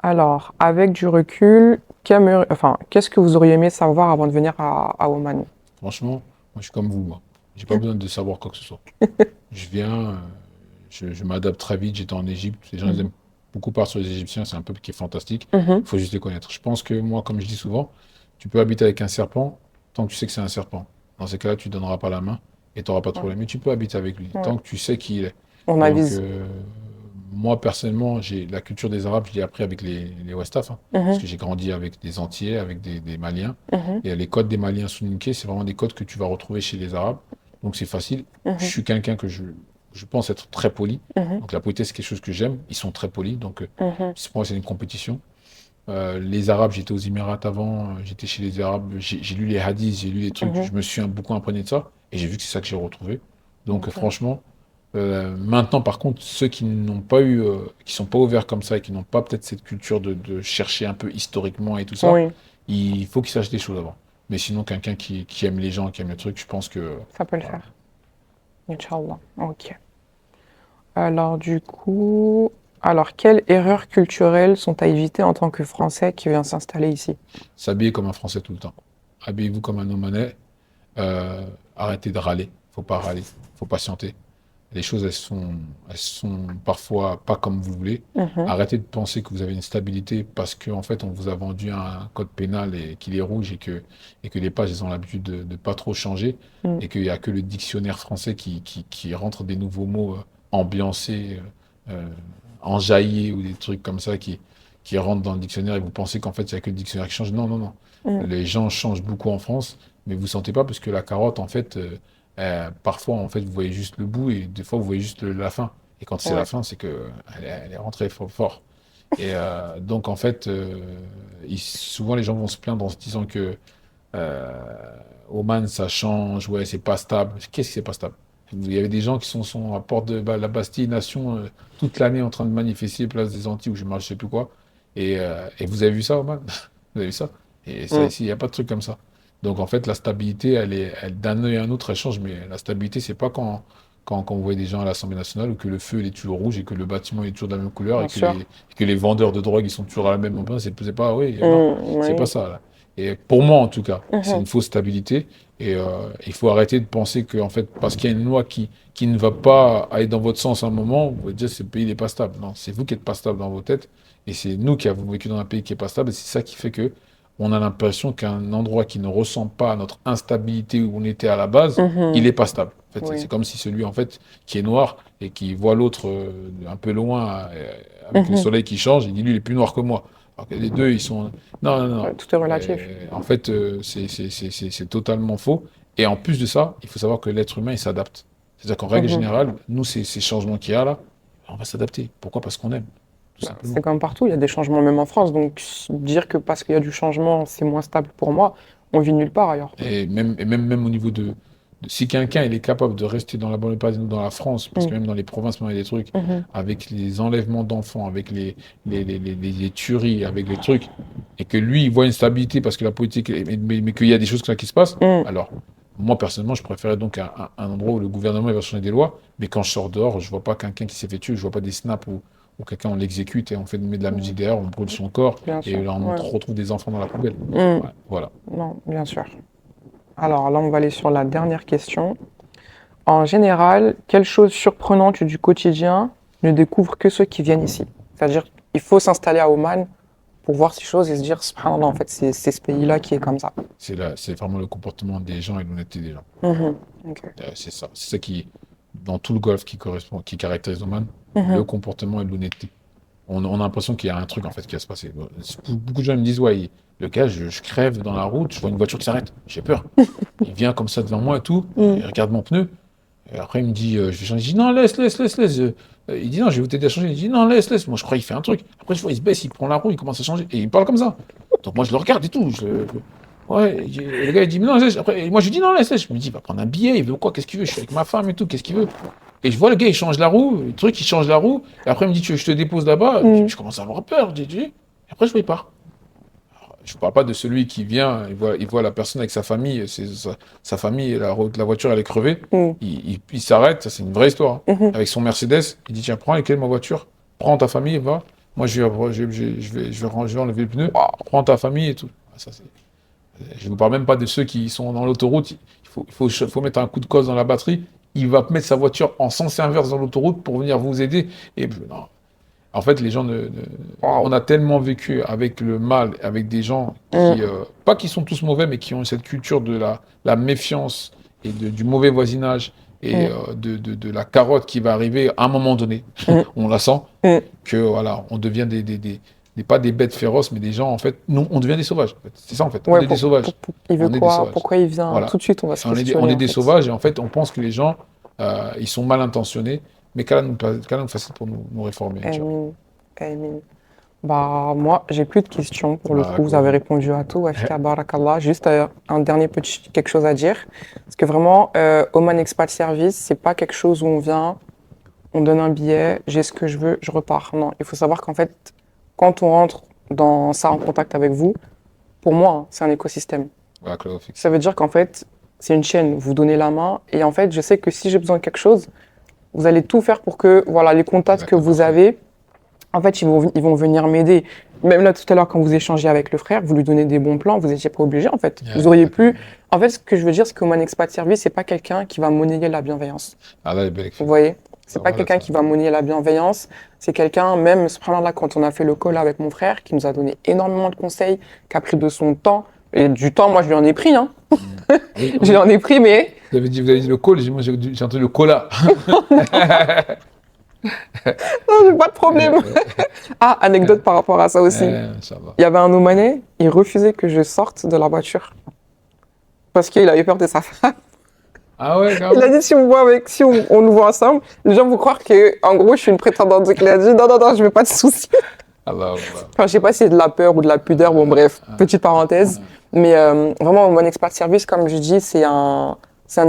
Speaker 1: Alors, avec du recul, qu'est-ce que vous auriez aimé savoir avant de venir à Oman?
Speaker 2: Franchement, moi je suis comme vous, moi. J'ai pas besoin de savoir quoi que ce soit. Je viens, je m'adapte très vite. J'étais en Égypte. Les gens ils
Speaker 1: Mhm.
Speaker 2: aiment beaucoup parler sur les Égyptiens. C'est un peuple qui est fantastique.
Speaker 1: Mhm.
Speaker 2: Il faut juste les connaître. Je pense que moi, comme je dis souvent, tu peux habiter avec un serpent tant que tu sais que c'est un serpent. Dans ces cas-là, tu ne donneras pas la main et tu n'auras pas de
Speaker 1: Ouais.
Speaker 2: problème. Mais tu peux habiter avec lui
Speaker 1: Ouais.
Speaker 2: tant que tu sais qui il est.
Speaker 1: On
Speaker 2: Donc,
Speaker 1: avise.
Speaker 2: moi, personnellement, j'ai la culture des Arabes, je l'ai appris avec les Westaf, hein, parce
Speaker 1: Mhm.
Speaker 2: que j'ai grandi avec des Antillais, avec des Maliens.
Speaker 1: Mhm.
Speaker 2: Et les codes des Maliens soninké, c'est vraiment des codes que tu vas retrouver chez les Arabes. Donc, c'est facile. Je
Speaker 1: Mhm.
Speaker 2: suis quelqu'un je pense être très poli.
Speaker 1: Mhm.
Speaker 2: Donc, la politesse, c'est quelque chose que j'aime. Ils sont très polis. Donc,
Speaker 1: Mhm.
Speaker 2: pour moi, c'est une compétition. Les Arabes, j'étais aux Émirats avant, j'étais chez les Arabes, j'ai lu les hadiths, j'ai lu les trucs,
Speaker 1: Mhm.
Speaker 2: je me suis beaucoup imprégné de ça, et j'ai vu que c'est ça que j'ai retrouvé. Donc
Speaker 1: Ok.
Speaker 2: franchement, maintenant par contre, ceux qui n'ont pas eu, qui sont pas ouverts comme ça et qui n'ont pas peut-être cette culture de chercher un peu historiquement et tout ça,
Speaker 1: Oui.
Speaker 2: il faut qu'ils sachent des choses avant. Mais sinon, quelqu'un qui aime les gens, qui aime le truc, je pense que
Speaker 1: Ça peut le
Speaker 2: voilà.
Speaker 1: faire. Inch'Allah. Ok. Alors, du coup, alors, quelles erreurs culturelles sont à éviter en tant que Français qui vient s'installer ici?
Speaker 2: S'habiller comme un Français tout le temps. Habillez-vous comme un Omanais. Arrêtez de râler. Faut pas râler. Faut patienter. Les choses, elles sont parfois pas comme vous voulez.
Speaker 1: Mhm.
Speaker 2: Arrêtez de penser que vous avez une stabilité parce qu'en fait, on vous a vendu un code pénal et qu'il est rouge et que les pages, elles ont l'habitude de pas trop changer
Speaker 1: Mm.
Speaker 2: et qu'il n'y a que le dictionnaire français qui rentre des nouveaux mots ambiancés, enjaillés ou des trucs comme ça qui rentrent dans le dictionnaire et vous pensez qu'en fait, il n'y a que le dictionnaire qui change. Non, non, non.
Speaker 1: Mm.
Speaker 2: Les gens changent beaucoup en France, mais vous ne sentez pas parce que la carotte, en fait, parfois, en fait, vous voyez juste le bout et des fois, vous voyez juste la fin. Et quand c'est la
Speaker 1: Ouais.
Speaker 2: fin, c'est que elle est rentrée fort, fort. Et donc, en fait, souvent, les gens vont se plaindre en se disant que Oman, ça change, ouais, c'est pas stable. Qu'est-ce que c'est pas stable? Il y avait des gens qui sont à porte de la Bastille Nation toute l'année en train de manifester place des Antilles ou je sais plus quoi. Et vous avez vu ça, Oman? Vous avez vu ça? Et ça,
Speaker 1: Mm.
Speaker 2: ici, il n'y a pas de truc comme ça. Donc, en fait, la stabilité, d'un œil à un autre, elle change. Mais la stabilité, c'est pas quand vous voyez des gens à l'Assemblée nationale ou que le feu, il est toujours rouge et que le bâtiment est toujours de la même couleur
Speaker 1: Bien sûr.
Speaker 2: et que les vendeurs de drogue, ils sont toujours à la même ambiance. C'est pas, oui, non, c'est pas
Speaker 1: Oui.
Speaker 2: ça, là. Et pour moi, en tout cas, c'est
Speaker 1: Mhm.
Speaker 2: une fausse stabilité. Et il faut arrêter de penser que, en fait, parce qu'il y a une loi qui ne va pas aller dans votre sens à un moment, vous pouvez dire que ce pays n'est pas stable. Non, c'est vous qui n'êtes pas stable dans vos têtes. Et c'est nous qui avons vécu dans un pays qui n'est pas stable. Et c'est ça qui fait que on a l'impression qu'un endroit qui ne ressemble pas à notre instabilité où on était à la base, il
Speaker 1: Mhm.
Speaker 2: n'est pas stable. En fait, c'est
Speaker 1: Oui.
Speaker 2: comme si celui, en fait, qui est noir et qui voit l'autre un peu loin avec le
Speaker 1: Mhm.
Speaker 2: soleil qui change, il dit, lui, il est plus noir que moi. Alors que les deux, ils sont... Non, non, non.
Speaker 1: Ouais, tout est relatif.
Speaker 2: En fait, c'est totalement faux. Et en plus de ça, il faut savoir que l'être humain, il s'adapte. C'est-à-dire qu'en règle
Speaker 1: Mhm.
Speaker 2: générale, nous, ces changements qu'il y a là, on va s'adapter. Pourquoi? Parce qu'on aime, tout
Speaker 1: Bah, c'est
Speaker 2: simplement.
Speaker 1: comme partout, il y a des changements même en France. Donc, dire que parce qu'il y a du changement, c'est moins stable pour moi, on vit nulle part ailleurs.
Speaker 2: Et même au niveau si quelqu'un il est capable de rester dans la banlieue parisienne ou dans la France, parce que
Speaker 1: Mm.
Speaker 2: même dans les provinces, il y a des trucs,
Speaker 1: Mhm.
Speaker 2: avec les enlèvements d'enfants, avec les tueries, avec les trucs, et que lui, il voit une stabilité parce que la politique, mais qu'il y a des choses comme ça qui se passent,
Speaker 1: Mm.
Speaker 2: alors, moi, personnellement, je préférais donc un endroit où le gouvernement il va changer des lois, mais quand je sors dehors, je vois pas quelqu'un qui s'est fait tuer, je vois pas des snaps où quelqu'un on l'exécute et on fait met de la musique
Speaker 1: Mm.
Speaker 2: derrière, on brûle son corps,
Speaker 1: Bien
Speaker 2: et
Speaker 1: sûr.
Speaker 2: là, on
Speaker 1: Ouais.
Speaker 2: retrouve des enfants dans la poubelle.
Speaker 1: Mm.
Speaker 2: Ouais, voilà.
Speaker 1: Non, bien sûr. Alors là, on va aller sur la dernière question. En général, quelles choses surprenantes du quotidien ne découvrent que ceux qui viennent ici? C'est-à-dire, il faut s'installer à Oman pour voir ces choses et se dire, subhanallah, en fait, c'est ce pays-là qui est comme ça.
Speaker 2: C'est vraiment le comportement des gens et l'honnêteté des gens.
Speaker 1: Mhm. Ok.
Speaker 2: C'est ça. C'est ça qui, dans tout le golf, qui caractérise Oman, le
Speaker 1: Mhm.
Speaker 2: comportement et l'honnêteté. On a l'impression qu'il y a un truc en fait qui va se passer. Beaucoup de gens me disent, ouais, le gars, je crève dans la route, je vois une voiture qui s'arrête, j'ai peur. Il vient comme ça devant moi et tout, il
Speaker 1: Mm.
Speaker 2: regarde mon pneu, et après il me dit, je vais changer. Je dis, non, laisse, laisse, laisse, laisse. Il dit, non, je vais vous t'aider à changer. Il dit, non, laisse, laisse. Moi, je crois qu'il fait un truc. Après, je vois, il se baisse, il prend la roue, il commence à changer. Et il me parle comme ça. Donc, moi, je le regarde et tout. Ouais, et le gars, il dit, mais non, laisse. Après, et moi, je lui dis, non, laisse, laisse. Je me dis, il va prendre un billet, il veut quoi, qu'est-ce qu'il veut? Je suis avec ma femme et tout, qu'est-ce qu'il veut? Et je vois le gars, il change la roue, le truc, il change la roue. Et après, il me dit, tu veux que je te dépose là-bas?
Speaker 1: Mm.
Speaker 2: Je commence à avoir peur. Et après, je vois, il part. Je ne parle pas de celui qui vient, il voit la personne avec sa famille, sa famille, la voiture, elle est crevée.
Speaker 1: Mm.
Speaker 2: Il s'arrête, ça, c'est une vraie histoire, hein.
Speaker 1: Mhm.
Speaker 2: Avec son Mercedes, il dit, tiens, prends les clés de ma voiture, prends ta famille, va. Moi, je vais enlever le pneu,
Speaker 1: Waouh.
Speaker 2: prends ta famille et tout. Ah, ça, je ne vous parle même pas de ceux qui sont dans l'autoroute. Il faut mettre un coup de cosse dans la batterie. Il va mettre sa voiture en sens inverse dans l'autoroute pour venir vous aider. Et non. En fait, les gens on
Speaker 1: Waouh.
Speaker 2: a tellement vécu avec le mal, avec des gens qui,
Speaker 1: Mm.
Speaker 2: pas qui sont tous mauvais, mais qui ont cette culture de la méfiance et du mauvais voisinage et
Speaker 1: Mm.
Speaker 2: de la carotte qui va arriver à un moment donné.
Speaker 1: Mm.
Speaker 2: On la sent
Speaker 1: Mm.
Speaker 2: que voilà, on devient pas des bêtes féroces, mais des gens en fait, nous, on devient des sauvages. En fait. C'est ça en fait, on
Speaker 1: Ouais,
Speaker 2: est des sauvages.
Speaker 1: il veut
Speaker 2: On est des
Speaker 1: quoi?
Speaker 2: sauvages.
Speaker 1: Pourquoi il vient?
Speaker 2: Voilà.
Speaker 1: Tout de suite, on va se
Speaker 2: On
Speaker 1: questionner,
Speaker 2: est
Speaker 1: en
Speaker 2: des
Speaker 1: fait.
Speaker 2: sauvages et en fait, on pense que les gens, ils sont mal intentionnés, mais qu'Allah nous facilite pour nous réformer, Inch'Allah.
Speaker 1: Amin. Amin. Bah, moi, j'ai plus de questions pour le coup. Vous avez
Speaker 2: Barakallahu.
Speaker 1: répondu à tout. Wafika barakallah. Juste un dernier petit quelque chose à dire. Parce que vraiment, Oman Expat Service, c'est pas quelque chose où on vient, on donne un billet, j'ai ce que je veux, je repars. Non, il faut savoir qu'en fait, quand on rentre dans ça en contact avec vous, pour moi, hein, c'est un écosystème.
Speaker 2: Barakallahu fik.
Speaker 1: Ça veut dire qu'en fait, c'est une chaîne. Vous donnez la main et en fait, je sais que si j'ai besoin de quelque chose, vous allez tout faire pour que, voilà, les contacts que vous avez, en fait, ils vont venir m'aider. Même là, tout à l'heure, quand vous échangez avec le frère, vous lui donnez des bons plans, vous n'étiez pas obligé, en fait. Vous auriez pu. En fait, ce que je veux dire, c'est que Oman Expat Service, c'est pas quelqu'un qui va monnayer la bienveillance.
Speaker 2: Allah yabarak
Speaker 1: Vous
Speaker 2: fik.
Speaker 1: voyez? C'est pas
Speaker 2: Voilà,
Speaker 1: quelqu'un
Speaker 2: ça.
Speaker 1: qui va monnayer la bienveillance. C'est quelqu'un, même, subhanallah, quand on a fait le call avec mon frère, qui nous a donné énormément de conseils, qui a pris de son temps. Et du temps, moi, je lui en ai pris, hein.
Speaker 2: Oui,
Speaker 1: Je lui en ai pris, mais.
Speaker 2: vous avez dit le call, moi j'ai entendu le cola.
Speaker 1: Non, j'ai pas de problème. Ah, anecdote par rapport à ça aussi.
Speaker 2: Inch'Allah.
Speaker 1: Il y avait un Omanais, il refusait que je sorte de la voiture. Parce qu'il avait peur de sa femme.
Speaker 2: Ah ouais,
Speaker 1: Il a
Speaker 2: carrément.
Speaker 1: dit si on nous voit ensemble, les gens vont croire que, en gros, je suis une prétendante. Donc il a dit non, non, non, je veux pas de soucis.
Speaker 2: Allah, Allah.
Speaker 1: Enfin, je sais pas si c'est de la peur ou de la pudeur, bon bref, petite parenthèse. Mais vraiment, Mon Expert Service, comme je dis, c'est un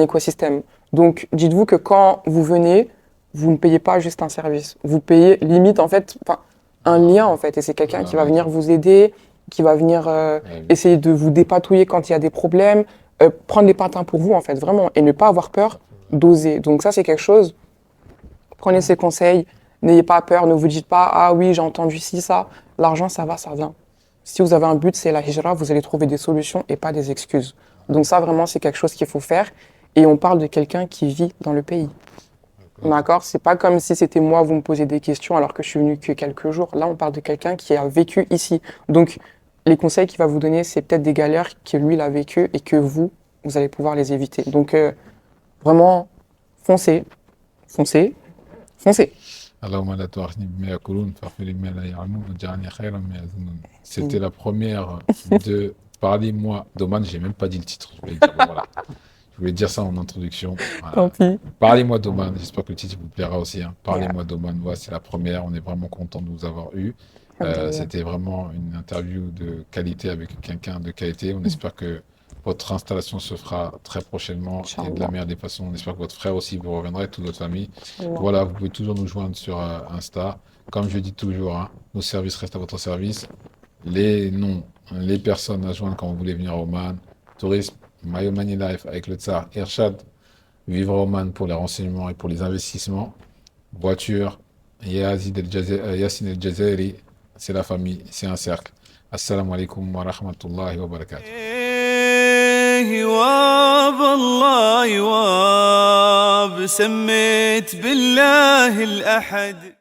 Speaker 1: écosystème. Donc dites-vous que quand vous venez, vous ne payez pas juste un service. Vous payez limite, en fait, enfin, un lien, en fait. Et c'est quelqu'un qui va venir vous aider, qui va venir essayer de vous dépatouiller quand il y a des problèmes, prendre les patins pour vous, en fait, vraiment. Et ne pas avoir peur d'oser. Donc ça, c'est quelque chose, prenez ses conseils. N'ayez pas peur, ne vous dites pas « Ah oui, j'ai entendu ci, ça ». L'argent, ça va, ça vient. Si vous avez un but, c'est la hijra, vous allez trouver des solutions et pas des excuses. Donc ça, vraiment, c'est quelque chose qu'il faut faire. Et on parle de quelqu'un qui vit dans le pays. D'accord? C'est pas comme si c'était moi, vous me posez des questions alors que je suis venu que quelques jours. Là, on parle de quelqu'un qui a vécu ici. Donc, les conseils qu'il va vous donner, c'est peut-être des galères que lui, il a vécues et que vous allez pouvoir les éviter. Donc, vraiment, foncez, foncez, foncez.
Speaker 2: Allahumma la tu'akhidhni bima yaqulun faghfir li ma la ya'lamun waj'alni khayran mimma yazunnun. C'était la première de Parlez-moi d'Oman. J'ai même pas dit le titre. Je voulais dire, bon, voilà. Je voulais dire ça en introduction. Voilà.
Speaker 1: Tant pis.
Speaker 2: Parlez-moi d'Oman. J'espère que le titre vous plaira aussi. Hein. Parlez-moi d'Oman. Voilà, c'est la première. On est vraiment content de vous avoir eu. C'était vraiment une interview de qualité avec quelqu'un de qualité. On espère que votre installation se fera très prochainement et de la meilleure des façons. On espère que votre frère aussi vous reviendra, toute votre famille. Voilà, vous pouvez toujours nous joindre sur Insta. Comme je dis toujours, hein, nos services restent à votre service. Les noms, les personnes à joindre quand vous voulez venir à Oman, tourisme, My Omani Life avec le Tsar, Irshad, Vivre à Oman pour les renseignements et pour les investissements, voiture, Yassine El Jazairi, c'est la famille, c'est un cercle. Assalamu alaikum wa rahmatullahi wa barakatuh.
Speaker 3: يواب الله يواب سميت بالله الأحد